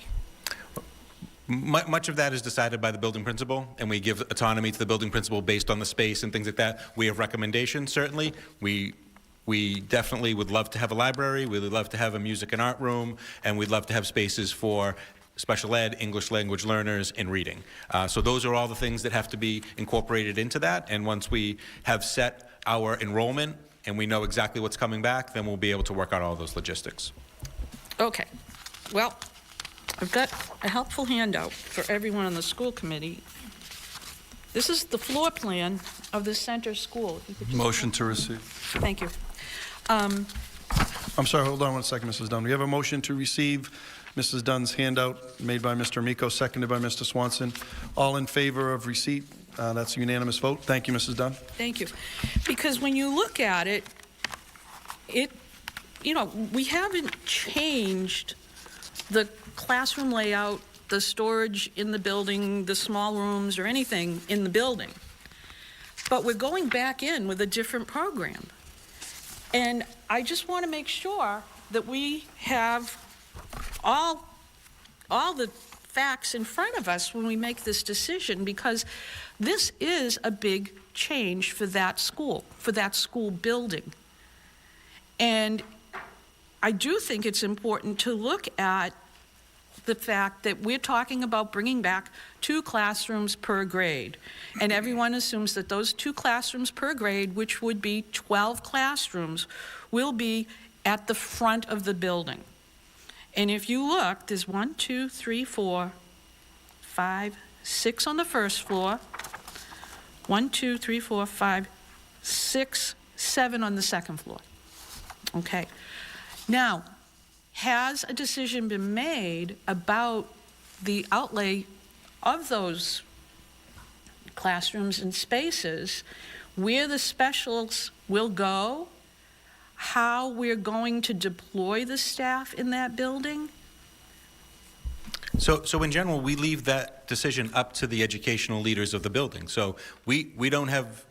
Much of that is decided by the building principal, and we give autonomy to the building principal based on the space and things like that. We have recommendations, certainly. We definitely would love to have a library, we would love to have a music and art room, and we'd love to have spaces for special ed, English language learners, and reading. So those are all the things that have to be incorporated into that, and once we have set our enrollment and we know exactly what's coming back, then we'll be able to work out all those logistics. Okay. Well, I've got a helpful handout for everyone on the school committee. This is the floor plan of the center school. If you could just- Motion to receive. Thank you. I'm sorry, hold on one second, Mrs. Dunn. We have a motion to receive Mrs. Dunn's handout made by Mr. Amico, seconded by Mr. Swanson. All in favor of receipt? That's a unanimous vote. Thank you, Mrs. Dunn. Thank you. Because when you look at it, we haven't changed the classroom layout, the storage in the building, the small rooms, or anything in the building. But we're going back in with a different program. And I just want to make sure that we have all the facts in front of us when we make this decision, because this is a big change for that school building. And I do think it's important to look at the fact that we're talking about bringing back 2 classrooms per grade. And everyone assumes that those 2 classrooms per grade, which would be 12 classrooms, will be at the front of the building. And if you look, there's 1, 2, 3, 4, 5, 6 on the first floor, 1, 2, 3, 4, 5, 6, 7 on the second floor. Okay. Now, has a decision been made about the outlay of those classrooms and spaces, where the specials will go, how we're going to deploy the staff in that building? So in general, we leave that decision up to the educational leaders of the building. So we don't have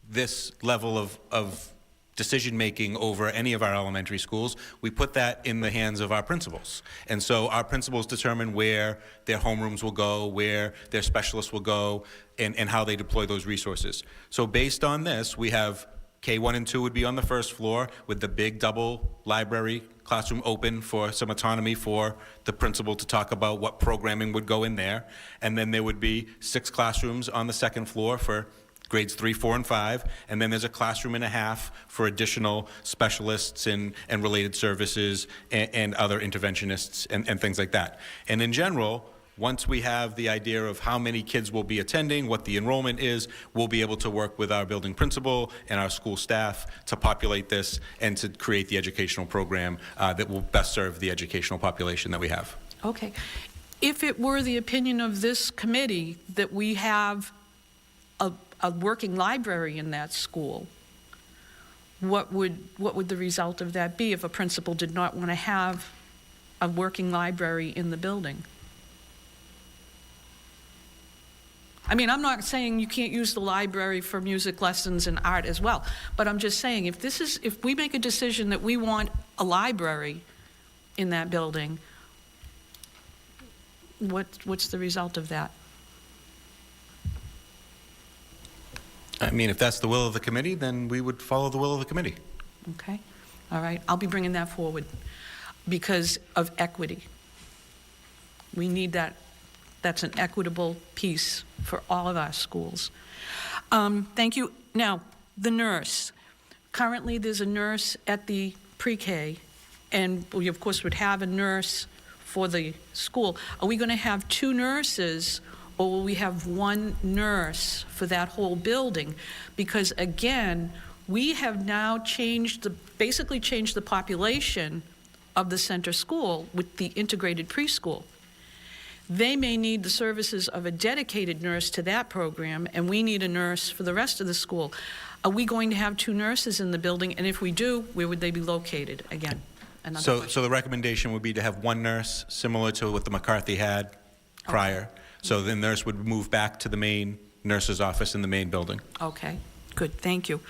this level of decision-making over any of our elementary schools. We put that in the hands of our principals. And so our principals determine where their homerooms will go, where their specialists will go, and how they deploy those resources. So based on this, we have K1 and 2 would be on the first floor with the big double library classroom open for some autonomy for the principal to talk about what programming would go in there. And then there would be 6 classrooms on the second floor for grades 3, 4, and 5, and then there's a classroom and a half for additional specialists and related services and other interventionists and things like that. And in general, once we have the idea of how many kids will be attending, what the enrollment is, we'll be able to work with our building principal and our school staff to populate this and to create the educational program that will best serve the educational population that we have. Okay. If it were the opinion of this committee that we have a working library in that school, what would the result of that be if a principal did not want to have a working library in the building? I mean, I'm not saying you can't use the library for music lessons and art as well, but I'm just saying if we make a decision that we want a library in that building, what's the result of that? I mean, if that's the will of the committee, then we would follow the will of the committee. Okay, all right, I'll be bringing that forward because of equity. We need that. That's an equitable piece for all of our schools. Thank you. Now, the nurse. Currently, there's a nurse at the pre-K, and we, of course, would have a nurse for the school. Are we going to have 2 nurses, or will we have 1 nurse for that whole building? Because, again, we have now basically changed the population of the center school with the integrated preschool. They may need the services of a dedicated nurse to that program, and we need a nurse for the rest of the school. Are we going to have 2 nurses in the building? And if we do, where would they be located? Again, another So question. the recommendation would be to have 1 nurse, similar to what the McCarthy had prior. So the nurse would move back to the main nurse's office in the main building. Okay, good, thank you.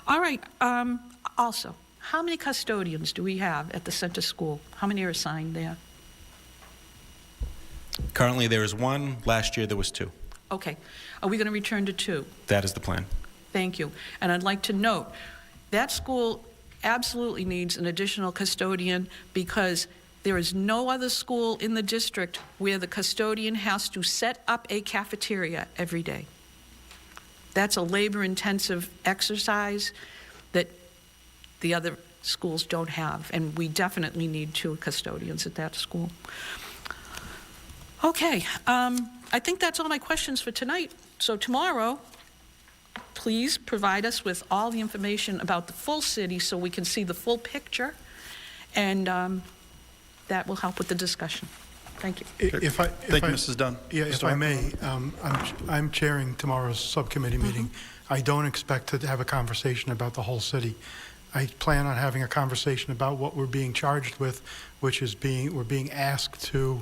All right, also, how many custodians do we have at the center school? How many are assigned there? Currently, there is 1. Last year, there was 2. Okay, are we going to return to 2? That is the plan. Thank you. And I'd like to note, that school absolutely needs an additional custodian because there is no other school in the district where the custodian has to set up a cafeteria every day. That's a labor-intensive exercise that the other schools don't have, and we definitely need 2 custodians at that school. Okay, I think that's all my questions for tonight. So tomorrow, please provide us with all the information about the full city so we can see the full picture, and that will help with the discussion. Thank you. Thank you, Mrs. Dunn. Yeah, if Mr. I may, I'm chairing tomorrow's subcommittee meeting. I don't expect to have a conversation about the whole city. I plan on having a conversation about what we're being charged with, which is we're being asked to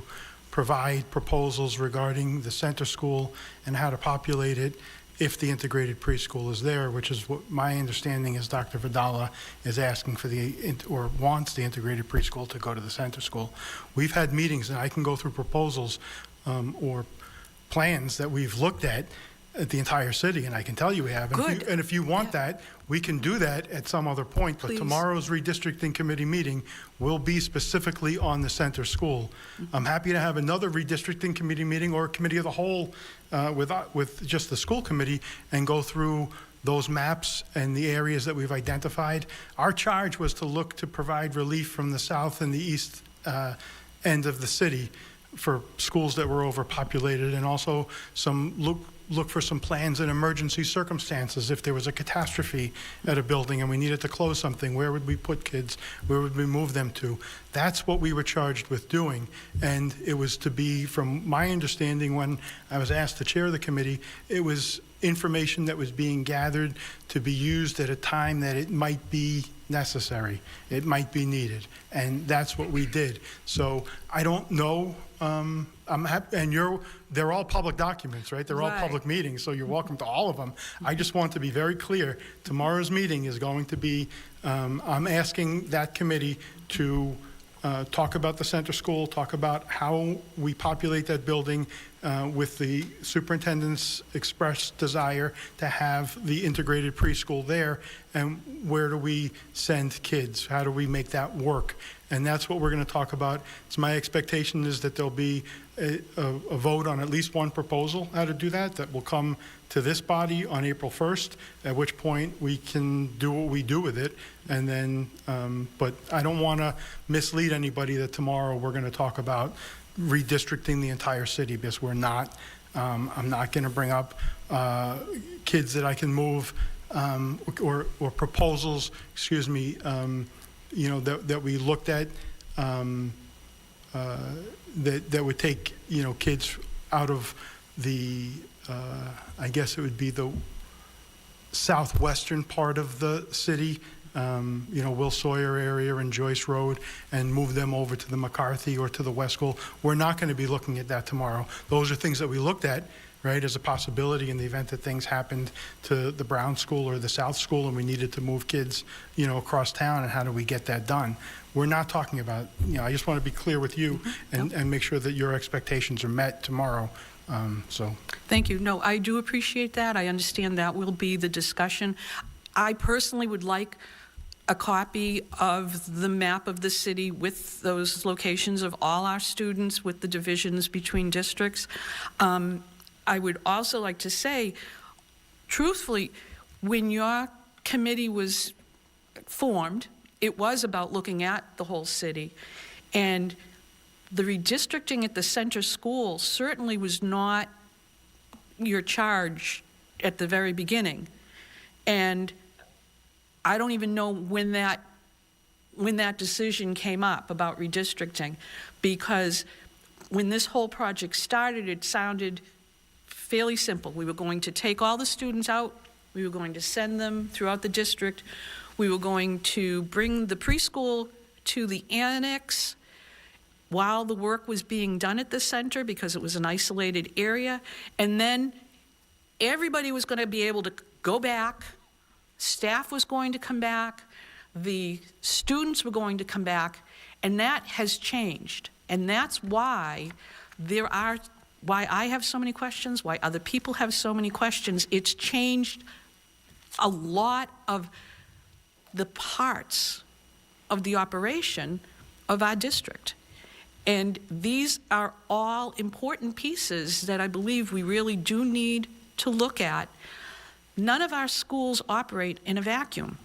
provide proposals regarding the center school and how to populate it if the integrated preschool is there, which is what my understanding is Dr. Vidala is asking for or wants the integrated preschool to go to the center school. We've had meetings, and I can go through proposals or plans that we've looked at the entire city, and I can tell you we have. Good. And if you want that, we can do that at some other point. But Please. tomorrow's redistricting committee meeting will be specifically on the center school. I'm happy to have another redistricting committee meeting or a committee of the whole with just the school committee and go through those maps and the areas that we've identified. Our charge was to look to provide relief from the south and the east end of the city for schools that were overpopulated, and also some look for some plans in emergency circumstances. If there was a catastrophe at a building and we needed to close something, where would we put kids? Where would we move them to? That's what we were charged with doing. And it was to be, from my understanding, when I was asked to chair the committee, it was information that was being gathered to be used at a time that it might be necessary, it might be needed, and that's what we did. So I don't know, I'm happy, and they're all public documents, right? They're all Right. public meetings, so you're welcome to all of them. I just want to be very clear, tomorrow's meeting is going to be, I'm asking that committee to talk about the center school, talk about how we populate that building with the superintendent's expressed desire to have the integrated preschool there, and where do we send kids? How do we make that work? And that's what we're going to talk about. It's my expectation is that there'll be a vote on at least one proposal how to do that, that will come to this body on April 1st, at which point we can do what we do with it. And then, but I don't want to mislead anybody that tomorrow we're going to talk about redistricting the entire city, because we're not. I'm not going to bring up kids that I can move or proposals, excuse me, you know, that we looked at that would take, you know, kids out of the, I guess it would be the southwestern part of the city, you know, Will Sawyer area and Joyce Road, and move them over to the McCarthy or to the West School. We're not going to be looking at that tomorrow. Those are things that we looked at, right, as a possibility in the event that things happened to the Brown School or the South School and we needed to move kids, you know, across town, and how do we get that done? We're not talking about, you know, I just want to be clear with you and make sure that your expectations are met tomorrow. So. Thank you. No, I do appreciate that. I understand that will be the discussion. I personally would like a copy of the map of the city with those locations of all our students, with the divisions between districts. I would also like to say, truthfully, when your committee was formed, it was about looking at the whole city. And the redistricting at the center school certainly was not your charge at the very beginning. And I don't even know when that decision came up about redistricting, because when this whole project started, it sounded fairly simple. We were going to take all the students out, we were going to send them throughout the district, we were going to bring the preschool to the annex while the work was being done at the center, because it was an isolated area, and then everybody was going to be able to go back, staff was going to come back, the students were going to come back, and that has changed. And that's why why I have so many questions, why other people have so many questions. It's changed a lot of the parts of the operation of our district. And these are all important pieces that I believe we really do need to look at. None of our schools operate in a vacuum.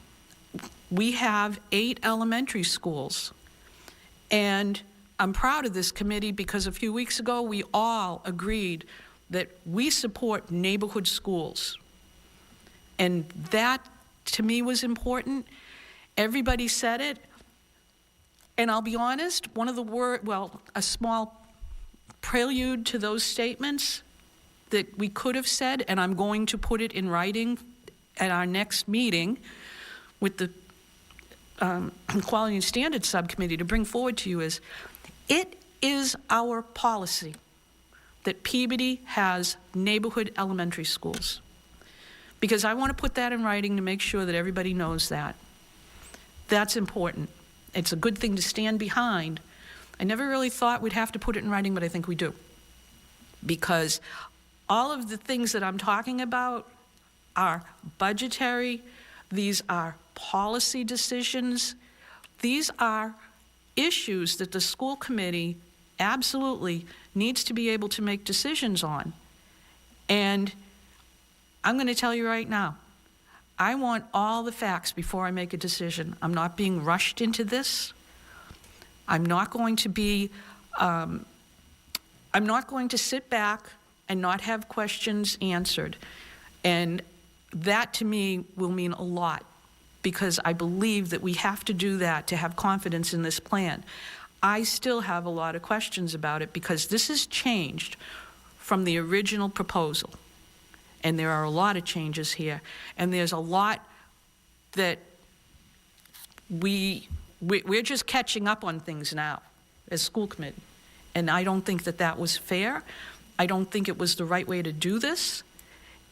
We have 8 elementary schools. And I'm proud of this committee because a few weeks ago we all agreed that we support neighborhood schools. And that, to me, was important. Everybody said it. And I'll be honest, one of the a small prelude to those statements that we could have said, and I'm going to put it in writing at our next meeting with the Quality and Standards Subcommittee to bring forward to you, is it is our policy that Peabody has neighborhood elementary schools. Because I want to put that in writing to make sure that everybody knows that. That's important. It's a good thing to stand behind. I never really thought we'd have to put it in writing, but I think we do. Because all of the things that I'm talking about are budgetary, these are policy decisions, these are issues that the school committee absolutely needs to be able to make decisions on. And I'm going to tell you right now, I want all the facts before I make a decision. I'm not being rushed into this. I'm not going to sit back and not have questions answered. And that, to me, will mean a lot, because I believe that we have to do that to have confidence in this plan. I still have a lot of questions about it, because this has changed from the original proposal. And there are a lot of changes here. And there's a lot that we're just catching up on things now as school committee. And I don't think that that was fair. I don't think it was the right way to do this.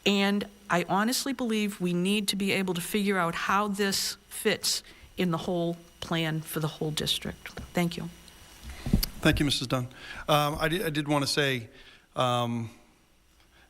And I honestly believe we need to be able to figure out how this fits in the whole plan for the whole district. Thank you. Thank you, Mrs. Dunn. I did want to say, and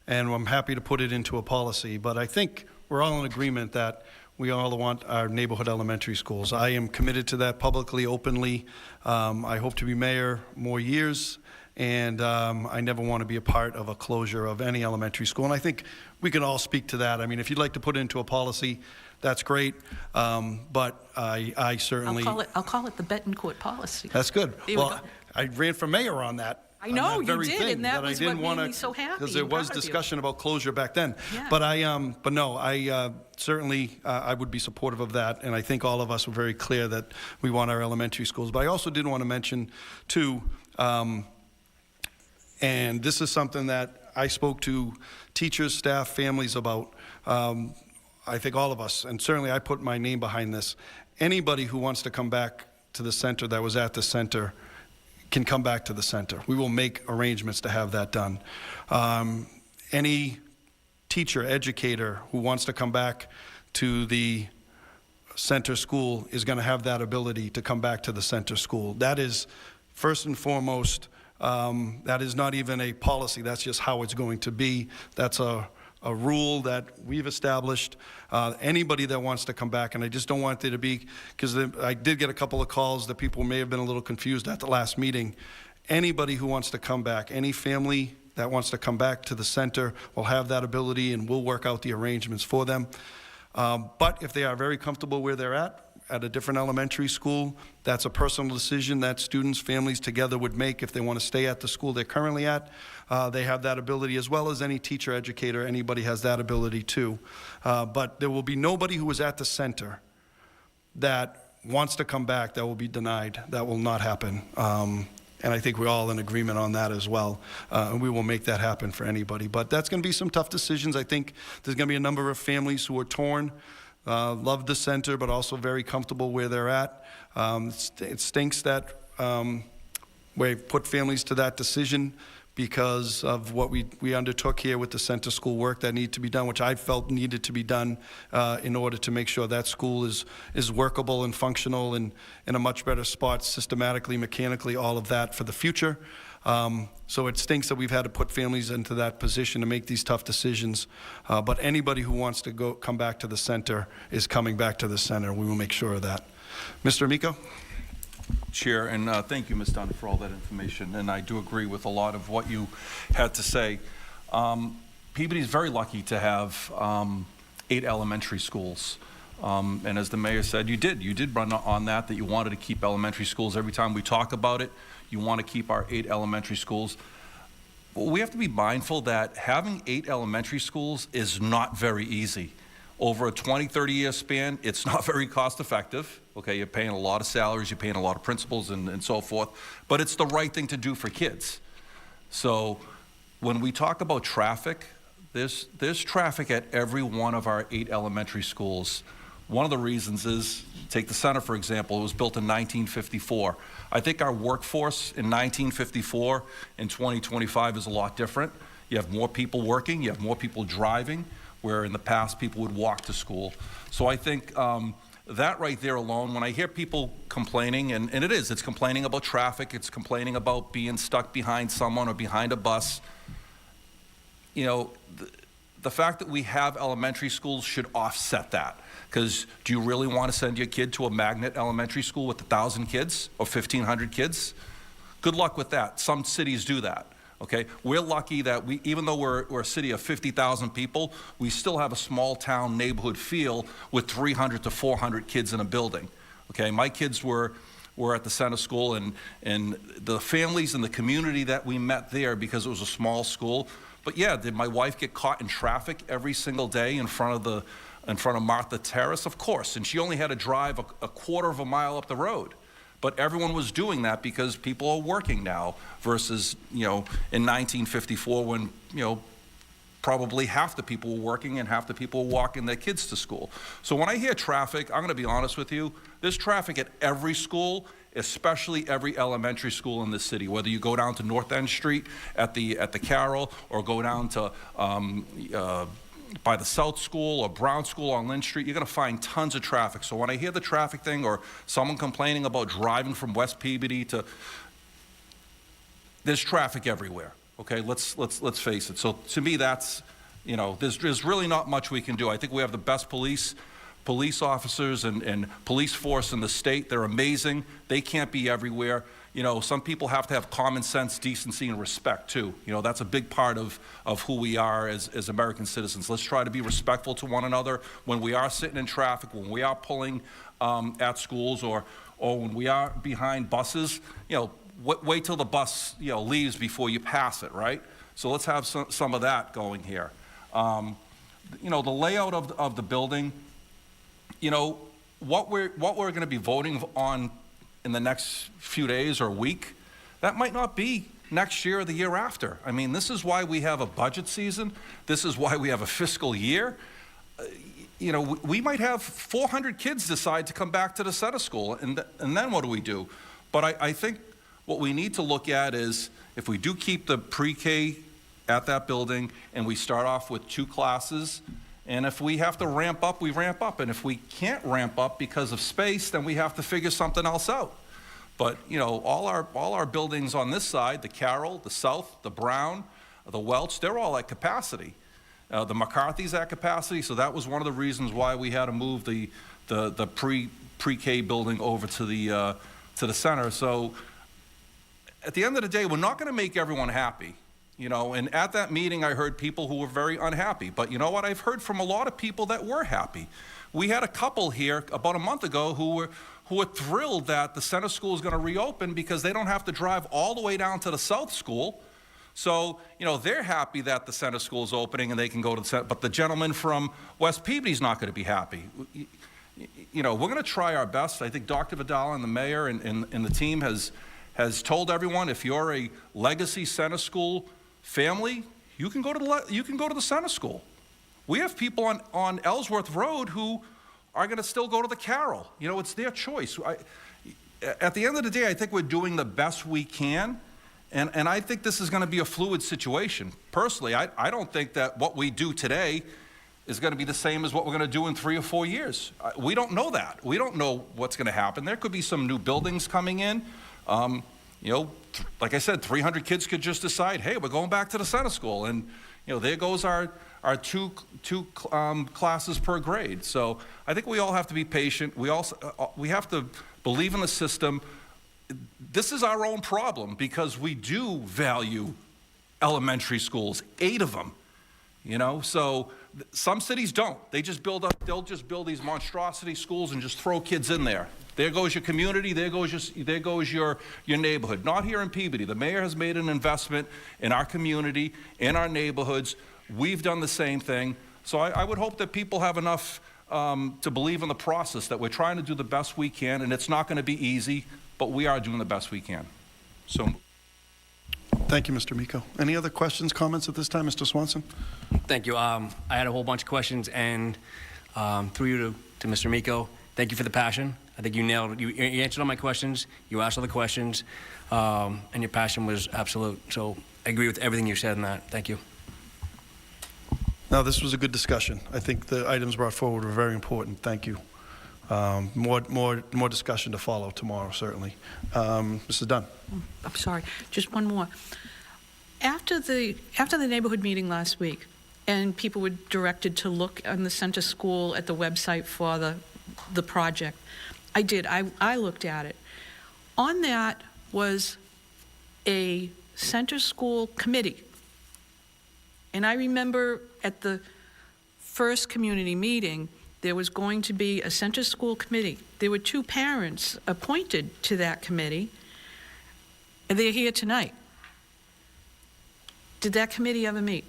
I'm happy to put it into a policy, but I think we're all in agreement that we all want our neighborhood elementary schools. I am committed to that publicly, openly. I hope to be mayor more years, and I never want to be a part of a closure of any elementary school. And I think we can all speak to that. I mean, if you'd like to put it into a policy, that's great, but I certainly... I'll call it the Betancourt policy. That's good. There we Well, go. I ran for mayor on that. I know, on that you very did, thing, and that I was didn't what made wanna- me so happy Because there and was proud of you. discussion about closure back then. Yeah. But no, I certainly, I would be supportive of that, and I think all of us were very clear that we want our elementary schools. But I also did want to mention, too, and this is something that I spoke to teachers, staff, families about. I think all of us, and certainly I put my name behind this. Anybody who wants to come back to the center that was at the center can come back to the center. We will make arrangements to have that done. Any teacher, educator who wants to come back to the center school is going to have that ability to come back to the center school. That is, first and foremost, that is not even a policy. That's just how it's going to be. That's a rule that we've established. Anybody that wants to come back, and I just don't want there to be, because I did get a couple of calls that people may have been a little confused at the last meeting. Anybody who wants to come back, any family that wants to come back to the center will have that ability, and we'll work out the arrangements for them. But if they are very comfortable where they're at a different elementary school, that's a personal decision that students, families together would make if they want to stay at the school they're currently at. They have that ability, as well as any teacher, educator, anybody has that ability too. But there will be nobody who is at the center that wants to come back that will be denied. That will not happen. And I think we're all in agreement on that as well. And we will make that happen for anybody. But that's going to be some tough decisions. I think there's going to be a number of families who are torn, love the center, but also very comfortable where they're at. It stinks that we put families to that decision because of what we undertook here with the center school work that needed to be done, which I felt needed to be done in order to make sure that school is workable and functional and in a much better spot systematically, mechanically, all of that for the future. So it stinks that we've had to put families into that position to make these tough decisions. But anybody who wants to come back to the center is coming back to the center. We will make sure of that. Mr. Amico? Chair, and thank you, Ms. Dunn, for all that information. And I do agree with a lot of what you had to say. Peabody is very lucky to have 8 elementary schools. And as the mayor said, you did run on that you wanted to keep elementary schools. Every time we talk about it, you want to keep our 8 elementary schools. But we have to be mindful that having 8 elementary schools is not very easy. Over a 20, 30-year span, it's not very cost effective. Okay, you're paying a lot of salaries, you're paying a lot of principals and so forth, but it's the right thing to do for kids. So when we talk about traffic, there's traffic at every one of our 8 elementary schools. One of the reasons is, take the center for example, it was built in 1954. I think our workforce in 1954 and 2025 is a lot different. You have more people working, you have more people driving, where in the past people would walk to school. So I think that right there alone, when I hear people complaining, and it's complaining about traffic, it's complaining about being stuck behind someone or behind a bus, you know, the fact that we have elementary schools should offset that. Because do you really want to send your kid to a magnet elementary school with 1,000 kids or 1,500 kids? Good luck with that. Some cities do that. Okay, we're lucky that even though we're a city of 50,000 people, we still have a small town neighborhood feel with 300 to 400 kids in a building. Okay, my kids were at the center school, and the families and the community that we met there, because it was a small school, But yeah, did my wife get caught in traffic every single day in front of Martha Terrace? Of course, and she only had to drive a quarter of a mile up the road. But everyone was doing that because people are working now versus, in 1954 when, probably half the people were working and half the people were walking their kids to school. So when I hear traffic, I'm going to be honest with you, there's traffic at every school, especially every elementary school in the city, whether you go down to North End Street at the Carroll or go down to by the South School or Brown School on Lynn Street, you're going to find tons of traffic. So when I hear the traffic thing or someone complaining about driving from West Peabody to, there's traffic everywhere. Okay, let's face it. So to me, that's, there's really not much we can do. I think we have the best police officers and police force in the state. They're amazing. They can't be everywhere. Some people have to have common sense, decency, and respect too. That's a big part of who we are as American citizens. Let's try to be respectful to one another when we are sitting in traffic, when we are pulling at schools, or when we are behind buses. Wait till the bus leaves before you pass it, right? So let's have some of that going here. The layout of the building. What we're going to be voting on in the next few days or week, that might not be next year or the year after. I mean, this is why we have a budget season. This is why we have a fiscal year. We might have 400 kids decide to come back to the center school, and then what do we do? But I think what we need to look at is if we do keep the pre-K at that building and we start off with 2 classes, and if we have to ramp up, we ramp up. And if we can't ramp up because of space, then we have to figure something else out. But, all our buildings on this side, the Carroll, the South, the Brown, the Welch, they're all at capacity. The McCarthy's at capacity, so that was one of the reasons why we had to move the pre-K building over to the center. So at the end of the day, we're not going to make everyone happy. And at that meeting, I heard people who were very unhappy. But you know what? I've heard from a lot of people that were happy. We had a couple here about a month ago who were thrilled that the center school is going to reopen because they don't have to drive all the way down to the South School. So, they're happy that the center school is opening and they can go to the center. But the gentleman from West Peabody is not going to be happy. We're going to try our best. I think Dr. Vidal and the mayor and the team has told everyone, if you're a legacy center school family, you can go to the center school. We have people on Ellsworth Road who are going to still go to the Carroll. It's their choice. At the end of the day, I think we're doing the best we can, and I think this is going to be a fluid situation. Personally, I don't think that what we do today is going to be the same as what we're going to do in 3 or 4 years. We don't know that. We don't know what's going to happen. There could be some new buildings coming in. Like I said, 300 kids could just decide, hey, we're going back to the center school, and there goes our two classes per grade. So I think we all have to be patient. We have to believe in the system. This is our own problem because we do value elementary schools, 8 of them. So some cities don't. They'll just build these monstrosity schools and just throw kids in there. There goes your community, there goes your neighborhood. Not here in Peabody. The mayor has made an investment in our community, in our neighborhoods. We've done the same thing. So I would hope that people have enough to believe in the process, that we're trying to do the best we can, and it's not going to be easy, but we are doing the best we can. So. Thank you, Mr. Miko. Any other questions, comments at this time, Mr. Swanson? Thank you. I had a whole bunch of questions, and through you to Mr. Miko, thank you for the passion. I think you nailed it. You answered all my questions. You asked all the questions, and your passion was absolute. So I agree with everything you said in that. Thank you. Now, this was a good discussion. I think the items brought forward were very important. Thank you. More discussion to follow tomorrow, certainly. Mrs. Dunn. I'm sorry, just one more. After the neighborhood meeting last week, and people were directed to look on the center school at the website for the project, I did. I looked at it. On that was a center school committee. And I remember at the first community meeting, there was going to be a center school committee. There were 2 parents appointed to that committee, and they're here tonight. Did that committee ever meet?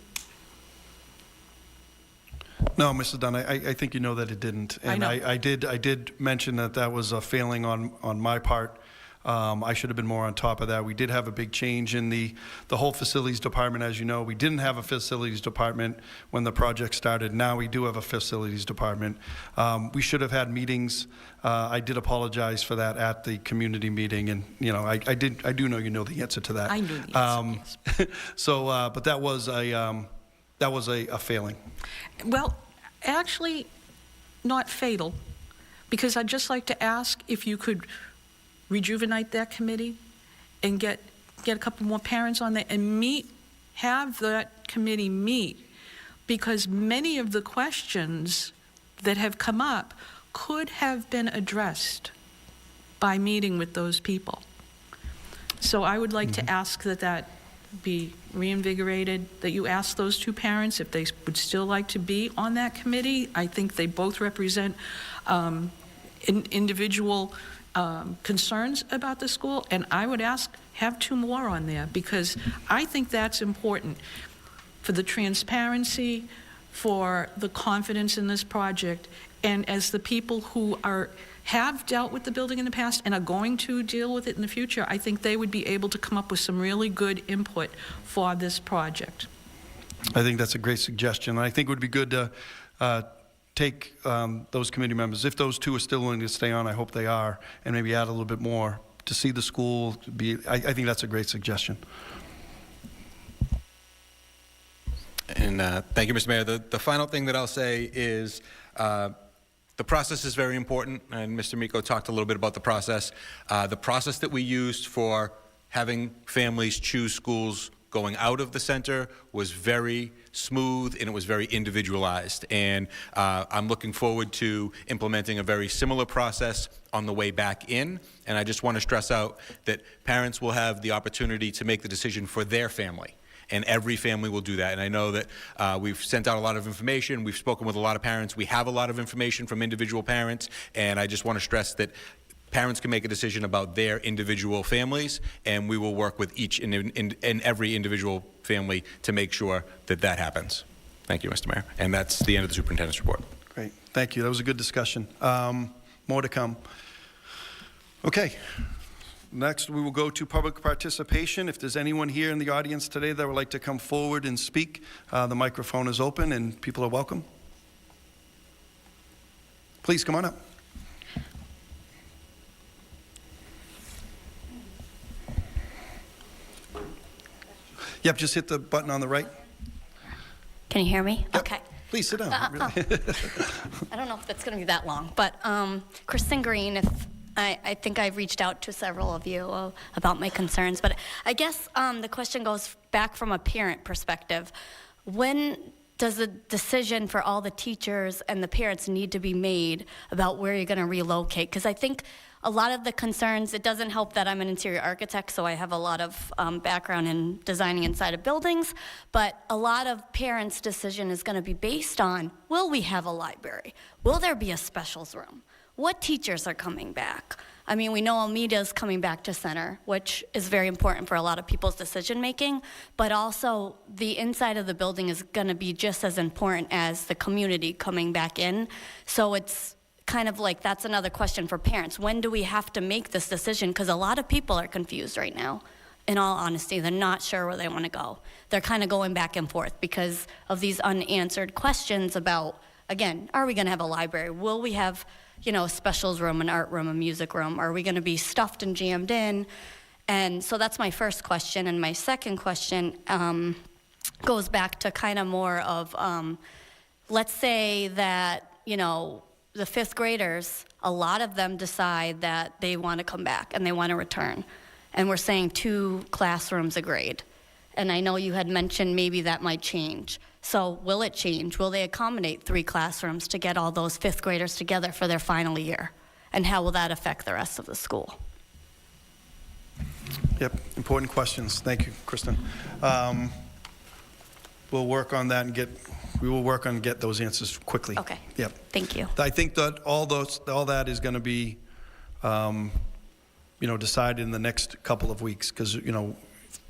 No, Mrs. Dunn, I think you know that it didn't. I know. And I did mention that that was a failing on my part. I should have been more on top of that. We did have a big change in the whole facilities department, as you know. We didn't have a facilities department when the project started. Now we do have a facilities department. We should have had meetings. I did apologize for that at the community meeting, and I do know you know the answer to that. I knew the answer, yes. So, but that was a failing. Well, actually, not fatal, because I'd just like to ask if you could rejuvenate that committee and get a couple more parents on there and have that committee meet, because many of the questions that have come up could have been addressed by meeting with those people. So I would like to ask that be reinvigorated, that you ask those two parents if they would still like to be on that committee. I think they both represent individual concerns about the school, and I would ask, have two more on there, because I think that's important for the transparency, for the confidence in this project, and as the people who have dealt with the building in the past and are going to deal with it in the future, I think they would be able to come up with some really good input for this project. I think that's a great suggestion. I think it would be good to take those committee members, if those two are still willing to stay on, I hope they are, and maybe add a little bit more to see the school. I think that's a great suggestion. And thank you, Mr. Mayor. The final thing that I'll say is the process is very important, and Mr. Miko talked a little bit about the process. The process that we used for having families choose schools going out of the center was very smooth, and it was very individualized. And I'm looking forward to implementing a very similar process on the way back in. And I just want to stress out that parents will have the opportunity to make the decision for their family. And every family will do that. And I know that we've sent out a lot of information. We've spoken with a lot of parents. We have a lot of information from individual parents. And I just want to stress that parents can make a decision about their individual families, and we will work with each and every individual family to make sure that that happens. Thank you, Mr. Mayor. And that's the end of the superintendent's report. Great, thank you. That was a good discussion. More to come. Okay, next we will go to public participation. If there's anyone here in the audience today that would like to come forward and speak, the microphone is open and people are welcome. Please come on up. Yep, just hit the button on the right. Can you hear me? Yep. Okay. Please sit down. I don't know if that's going to be that long, but Kristen Green, I think I've reached out to several of you about my concerns, but I guess the question goes back from a parent perspective. When does the decision for all the teachers and the parents need to be made about where you're going to relocate? Because I think a lot of the concerns, it doesn't help that I'm an interior architect, so I have a lot of background in designing inside of buildings, but a lot of parents' decision is going to be based on, will we have a library? Will there be a specials room? What teachers are coming back? I mean, we know Almeida's coming back to center, which is very important for a lot of people's decision making, but also the inside of the building is going to be just as important as the community coming back in. So it's kind of like, that's another question for parents. When do we have to make this decision? Because a lot of people are confused right now. In all honesty, they're not sure where they want to go. They're kind of going back and forth because of these unanswered questions about, again, are we going to have a library? Will we have, a specials room, an art room, a music room? Are we going to be stuffed and jammed in? And so that's my first question. And my second question goes back to kind of more of, let's say that, the fifth graders, a lot of them decide that they want to come back and they want to return. And we're saying 2 classrooms a grade. And I know you had mentioned maybe that might change. So will it change? Will they accommodate 3 classrooms to get all those fifth graders together for their final year? And how will that affect the rest of the school? Yep, important questions. Thank you, Kristen. We'll work on that and get those answers quickly. Okay. Yep. Thank you. I think that all that is going to be, decided in the next couple of weeks because,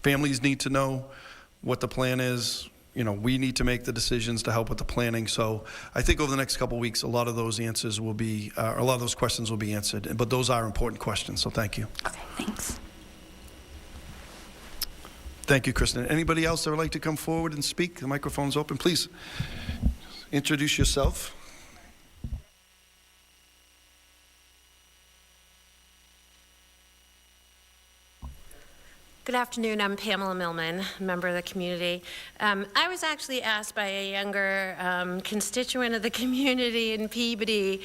families need to know what the plan is. we need to make the decisions to help with the planning. So I think over the next couple of weeks, a lot of those answers will be, a lot of those questions will be answered. But those are important questions, so thank you. Okay, thanks. Thank you, Kristen. Anybody else that would like to come forward and speak? The microphone's open. Please introduce yourself. Good afternoon. I'm Pamela Millman, a member of the community. I was actually asked by a younger constituent of the community in Peabody,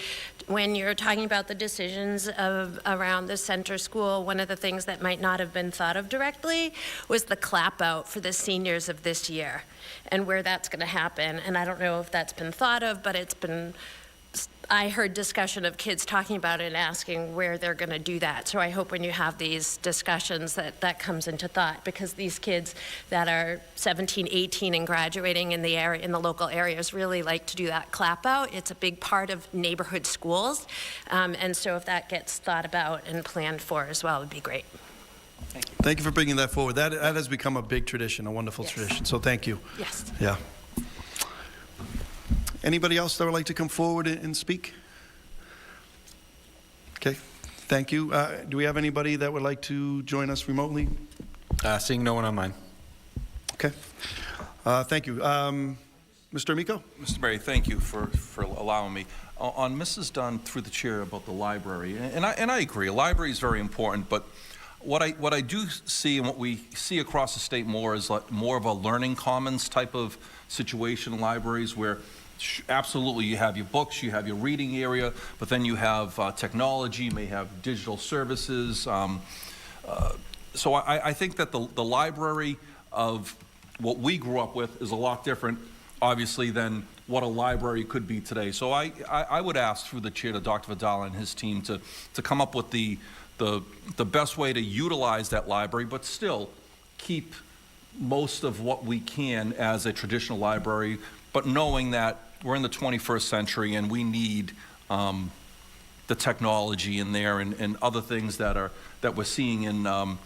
when you're talking about the decisions around the center school, one of the things that might not have been thought of directly was the clap out for the seniors of this year and where that's going to happen. And I don't know if that's been thought of, but I heard discussion of kids talking about it and asking where they're going to do that. So I hope when you have these discussions that comes into thought, because these kids that are 17, 18 and graduating in the area, in the local areas, really like to do that clap out. It's a big part of neighborhood schools. And so if that gets thought about and planned for as well, it would be great. Thank you for bringing that forward. That has become a big tradition, a wonderful tradition. So thank you. Yes. Yeah. Anybody else that would like to come forward and speak? Okay, thank you. Do we have anybody that would like to join us remotely? Seeing no one online. Okay, thank you. Mr. Amico? Mr. Berry, thank you for allowing me. On Mrs. Dunn, through the chair, about the library, and I agree, a library is very important, but what I do see and what we see across the state more is like more of a learning commons type of situation in libraries where absolutely you have your books, you have your reading area, but then you have technology, you may have digital services. So I think that the library of what we grew up with is a lot different, obviously, than what a library could be today. So I would ask through the chair to Dr. Vidal and his team to come up with the best way to utilize that library, but still keep most of what we can as a traditional library, but knowing that we're in the 21st century and we need the technology in there and other things that we're seeing in on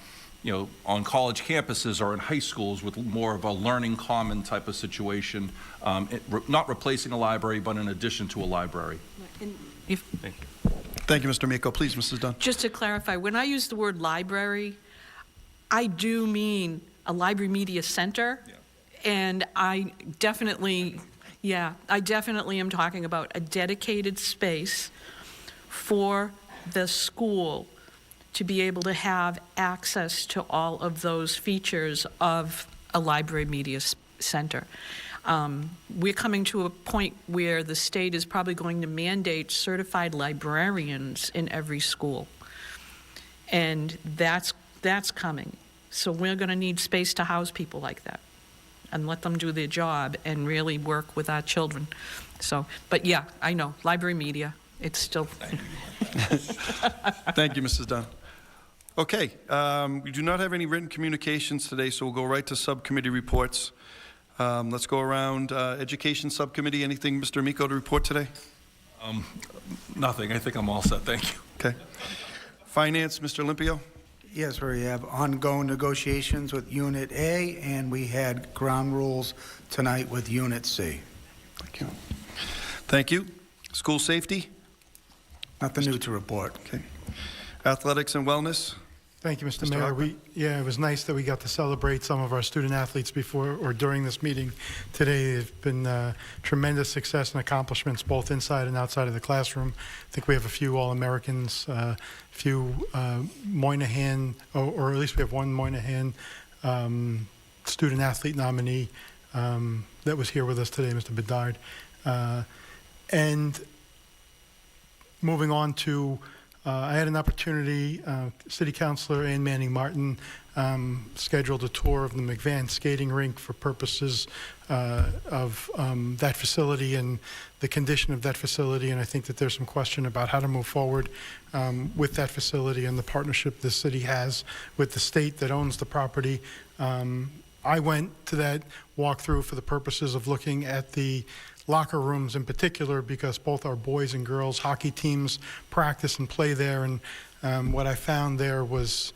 college campuses or in high schools with more of a learning common type of situation, not replacing a library, but in addition to a library. Thank you. Thank you, Mr. Amico. Please, Mrs. Dunn. Just to clarify, when I use the word library, I do mean a library media center, and I definitely am talking about a dedicated space for the school to be able to have access to all of those features of a library media center. We're coming to a point where the state is probably going to mandate certified librarians in every school. And that's coming. So we're going to need space to house people like that and let them do their job and really work with our children. So, but yeah, I know, library media, it's still. Thank you, Mrs. Dunn. Okay, we do not have any written communications today, so we'll go right to subcommittee reports. Let's go around Education Subcommittee. Anything, Mr. Amico, to report today? Nothing. I think I'm all set. Thank you. Okay. Finance, Mr. Olympio? Yes, we have ongoing negotiations with Unit A, and we had ground rules tonight with Unit C. Thank you. Thank you. School safety? Nothing new to report. Okay. Athletics and wellness? Thank you, Mr. Mr. Mayor. Hockman? It was nice that we got to celebrate some of our student athletes before or during this meeting today. There's been tremendous success and accomplishments both inside and outside of the classroom. I think we have a few All-Americans, a few Moynihan, or at least we have one Moynihan student athlete nominee that was here with us today, Mr. Bedard. And moving on to I had an opportunity, City Councilor Ann Manning Martin scheduled a tour of the McVan skating rink for purposes of that facility and the condition of that facility, and I think that there's some question about how to move forward with that facility and the partnership the city has with the state that owns the property. I went to that walkthrough for the purposes of looking at the locker rooms in particular, because both our boys and girls hockey teams practice and play there, and what I found there was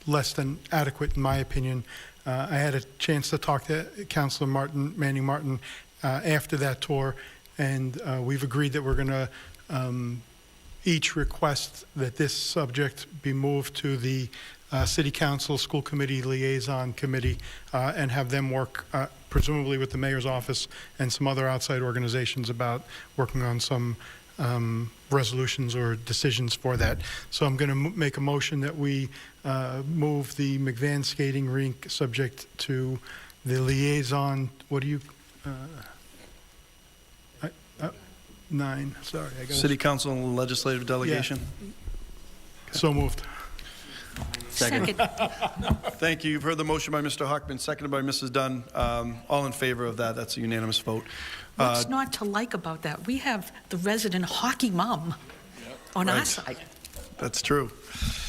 less than adequate in my opinion. I had a chance to talk to Councilor Manning Martin, after that tour, and we've agreed that we're going to each request that this subject be moved to the City Council School Committee Liaison Committee and have them work presumably with the mayor's office and some other outside organizations about working on some resolutions or decisions for that. So I'm going to make a motion that we move the McVan skating rink subject to the liaison. What do you? 9. Sorry, I got City Council and Legislative Delegation. So moved. Second. Thank you. You've heard the motion by Mr. Hockman, seconded by Mrs. Dunn. All in favor of that. That's a unanimous vote. What's not to like about that? We have the resident hockey mom on our Right. side. That's true.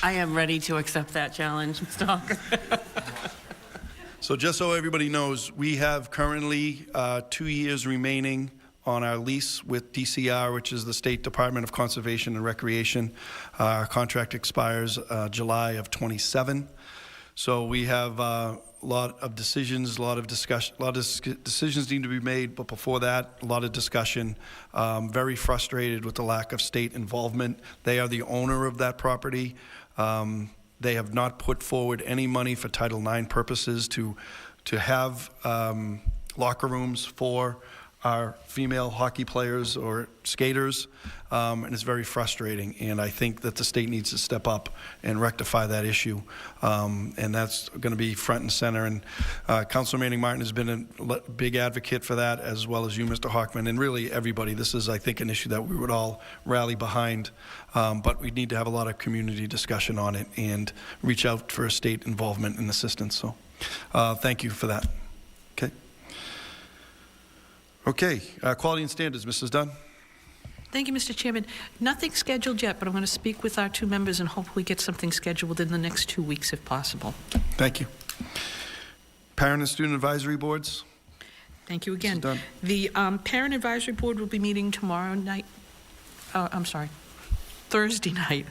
I am ready to accept that challenge, Mr. Hawker. So just so everybody knows, we have currently 2 years remaining on our lease with DCR, which is the State Department of Conservation and Recreation. Our contract expires July of 27. So we have a lot of decisions, a lot of discussion, decisions need to be made, but before that, a lot of discussion. Very frustrated with the lack of state involvement. They are the owner of that property. They have not put forward any money for Title IX purposes to have locker rooms for our female hockey players or skaters, and it's very frustrating. And I think that the state needs to step up and rectify that issue, and that's going to be front and center. And Councilor Manning Martin has been a big advocate for that, as well as you, Mr. Hockman, and really everybody. This is, I think, an issue that we would all rally behind, but we need to have a lot of community discussion on it and reach out for state involvement and assistance. So thank you for that. Okay. Okay, quality and standards, Mrs. Dunn. Thank you, Mr. Chairman. Nothing scheduled yet, but I'm going to speak with our 2 members and hopefully get something scheduled within the next 2 weeks if possible. Thank you. Parent and student advisory boards. Thank you again. Mrs. Dunn. The Parent Advisory Board will be meeting Thursday night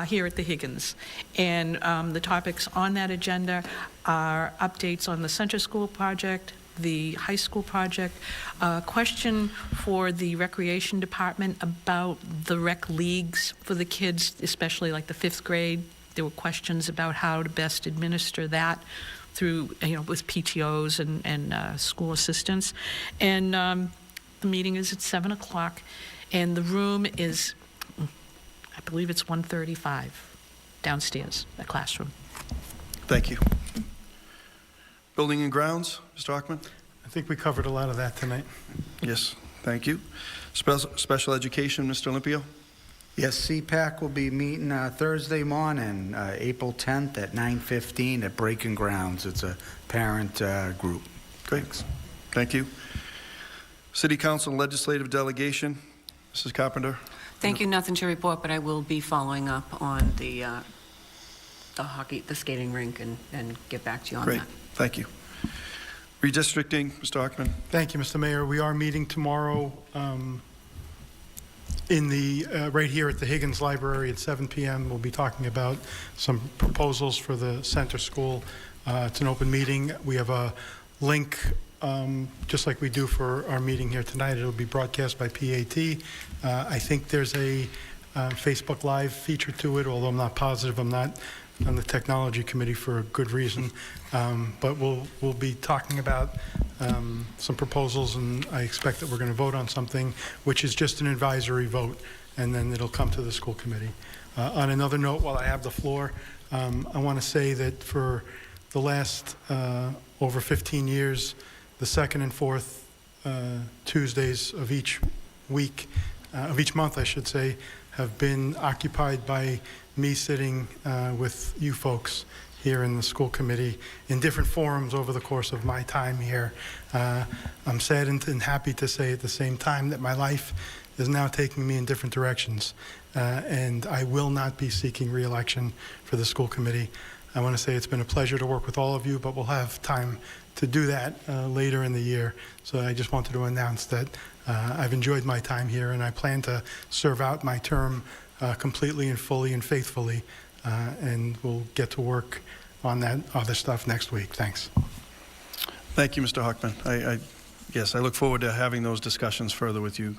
here at the Higgins. And the topics on that agenda are updates on the Center School project, the high school project, a question for the recreation department about the rec leagues for the kids, especially like the 5th grade. There were questions about how to best administer that through, with PTOs and school assistants. And the meeting is at 7 o'clock, and the room is, I believe it's 135 downstairs, the classroom. Thank you. Building and grounds, Mr. Hockman. I think we covered a lot of that tonight. Yes, thank you. Special education, Mr. Olympio. Yes, CPAC will be meeting Thursday morning, April 10th at 9:15 at Breaking Grounds. It's a parent group. Great. Thank you. City Council and Legislative Delegation, Mrs. Carpenter. Thank you. Nothing to report, but I will be following up on the skating rink and get back to you on Great, that. thank you. Redistricting, Mr. Hockman. Thank you, Mr. Mayor. We are meeting tomorrow in the right here at the Higgins Library at 7 p.m. We'll be talking about some proposals for the center school. It's an open meeting. We have a link, just like we do for our meeting here tonight. It'll be broadcast by PAT. I think there's a Facebook Live feature to it, although I'm not positive. I'm not on the technology committee for a good reason. But we'll be talking about some proposals, and I expect that we're going to vote on something which is just an advisory vote, and then it'll come to the school committee. On another note, while I have the floor, I want to say that for the last over 15 years, the second and fourth Tuesdays of each week, of each month, I should say, have been occupied by me sitting with you folks here in the school committee in different forums over the course of my time here. I'm saddened and happy to say at the same time that my life is now taking me in different directions, and I will not be seeking re-election for the school committee. I want to say it's been a pleasure to work with all of you, but we'll have time to do that later in the year. So I just wanted to announce that I've enjoyed my time here, and I plan to serve out my term completely and fully and faithfully, and we'll get to work on that other stuff next week. Thanks. Thank you, Mr. Hockman. Yes, I look forward to having those discussions further with you.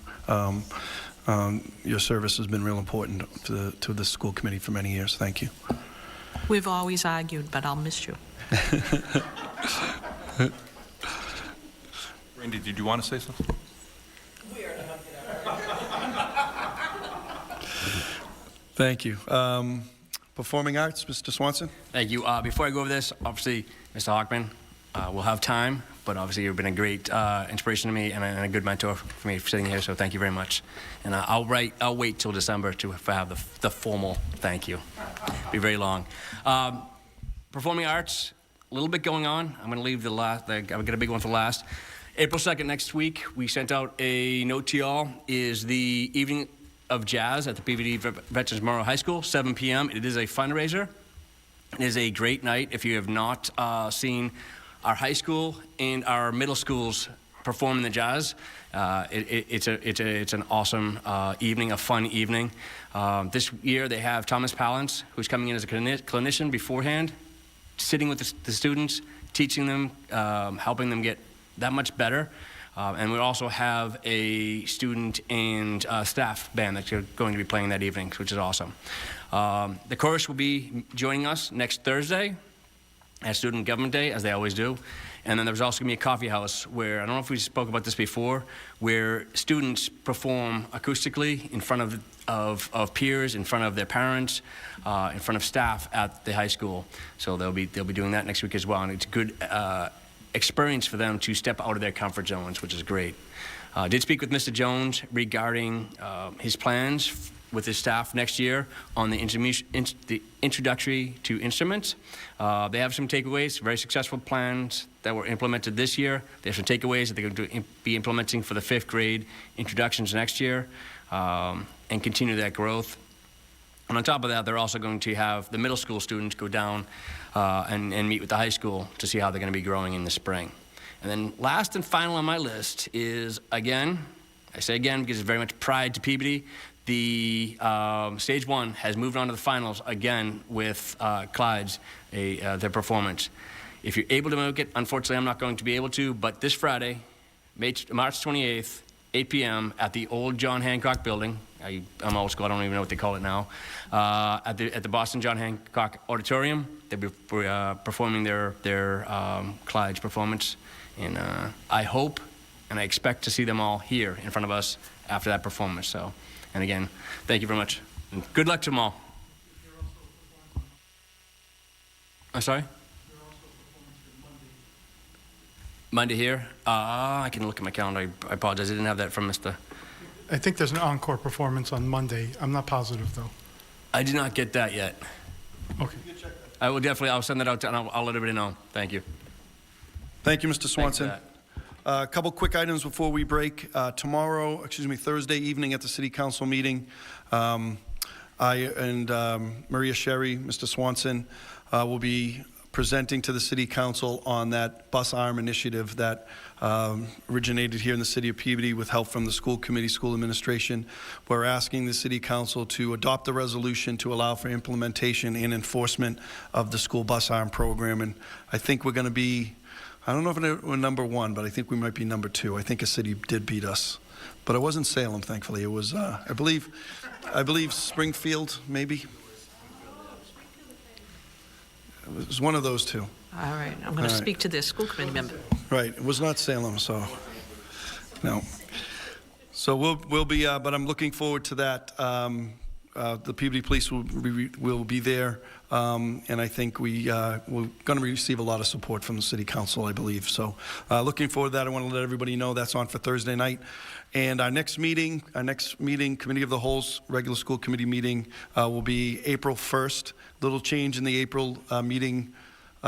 Your service has been real important to the school committee for many years. Thank you. We've always argued, but I'll miss you. Randy, did you want to say something? Thank you. Performing Arts, Mr. Swanson? Thank you. Before I go over this, obviously, Mr. Hockman, we'll have time, but obviously you've been a great inspiration to me and a good mentor for me sitting here, so thank you very much. And I'll wait till December to have the formal thank you. Be very long. Performing Arts, a little bit going on. I'm going to leave I'll get a big one for last. April 2nd, next week, we sent out a note to y'all, is the evening of jazz at the PVD Veterans Memorial High School, 7 p.m. It is a fundraiser. It is a great night. If you have not seen our high school and our middle schools perform in the jazz, it's an awesome evening, a fun evening. This year they have Thomas Palance, who's coming in as a clinician beforehand, sitting with the students, teaching them, helping them get that much better. And we also have a student and staff band that's going to be playing that evening, which is awesome. The chorus will be joining us next Thursday at Student Government Day, as they always do. And then there's also going to be a coffee house where, I don't know if we spoke about this before, where students perform acoustically in front of peers, in front of their parents, in front of staff at the high school. So they'll be doing that next week as well. And it's a good experience for them to step out of their comfort zones, which is great. Did speak with Mr. Jones regarding his plans with his staff next year on the introductory to instruments. They have some takeaways, very successful plans that were implemented this year. They have some takeaways that they're going to be implementing for the 5th grade introductions next year, and continue that growth. And on top of that, they're also going to have the middle school students go down and meet with the high school to see how they're going to be growing in the spring. And then last and final on my list is, again, I say again because it's very much pride to Peabody, the Stage 1 has moved on to the finals again with Clyde's, their performance. If you're able to make it, unfortunately I'm not going to be able to, but this Friday, March 28th, 8 p.m. at the old John Hancock building. I'm old school, I don't even know what they call it now. At the Boston John Hancock Auditorium, they'll be performing their Clyde's performance. And I hope and I expect to see them all here in front of us after that performance. So, and again, thank you very much. And good luck to them all. I'm sorry? Monday here? I can look at my calendar. I apologize. I didn't have that from Mr. I think there's an encore performance on Monday. I'm not positive, though. I did not get that yet. Okay. I will definitely, I'll send that out and I'll let everybody know. Thank you. Thank you, Mr. Swanson. Thanks A couple quick items before we break. Thursday evening at the City Council meeting, I and Maria Sherry, Mr. Swanson, will be presenting to the City Council on that bus arm initiative that originated here in the City of Peabody with help from the school committee, school administration. We're asking the City Council to adopt a resolution to allow for implementation and enforcement of the school bus arm program. And I think we're going to be, I don't know if we're number 1, but I think we might be number 2. I think a city did beat us. But it wasn't Salem, thankfully. It was, I believe Springfield, maybe. It was one of those two. All right, I'm going to speak to the school committee member. Right, it was not Salem, so, no. So we'll be, but I'm looking forward to that. The Peabody Police will be there, and I think we're going to receive a lot of support from the City Council, I believe. So looking forward to that. I want to let everybody know that's on for Thursday night. And our next meeting, Committee of the Whole's regular school committee meeting will be April 1st. Little change in the April meeting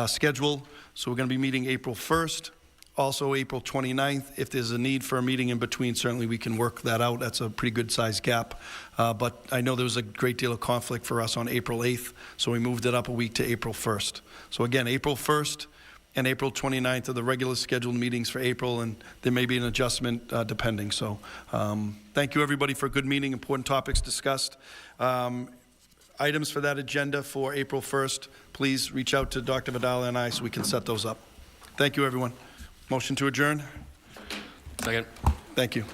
schedule. So we're going to be meeting April 1st. Also April 29th, if there's a need for a meeting in between, certainly we can work that out. That's a pretty good sized gap. But I know there was a great deal of conflict for us on April 8th, so we moved it up a week to April 1st. So again, April 1st and April 29th are the regular scheduled meetings for April, and there may be an adjustment depending. So thank you everybody for a good meeting, important topics discussed. items for that agenda for April 1st, please reach out to Dr. Vidal and I so we can set those up. Thank you, everyone. Motion to adjourn? Second. Thank you.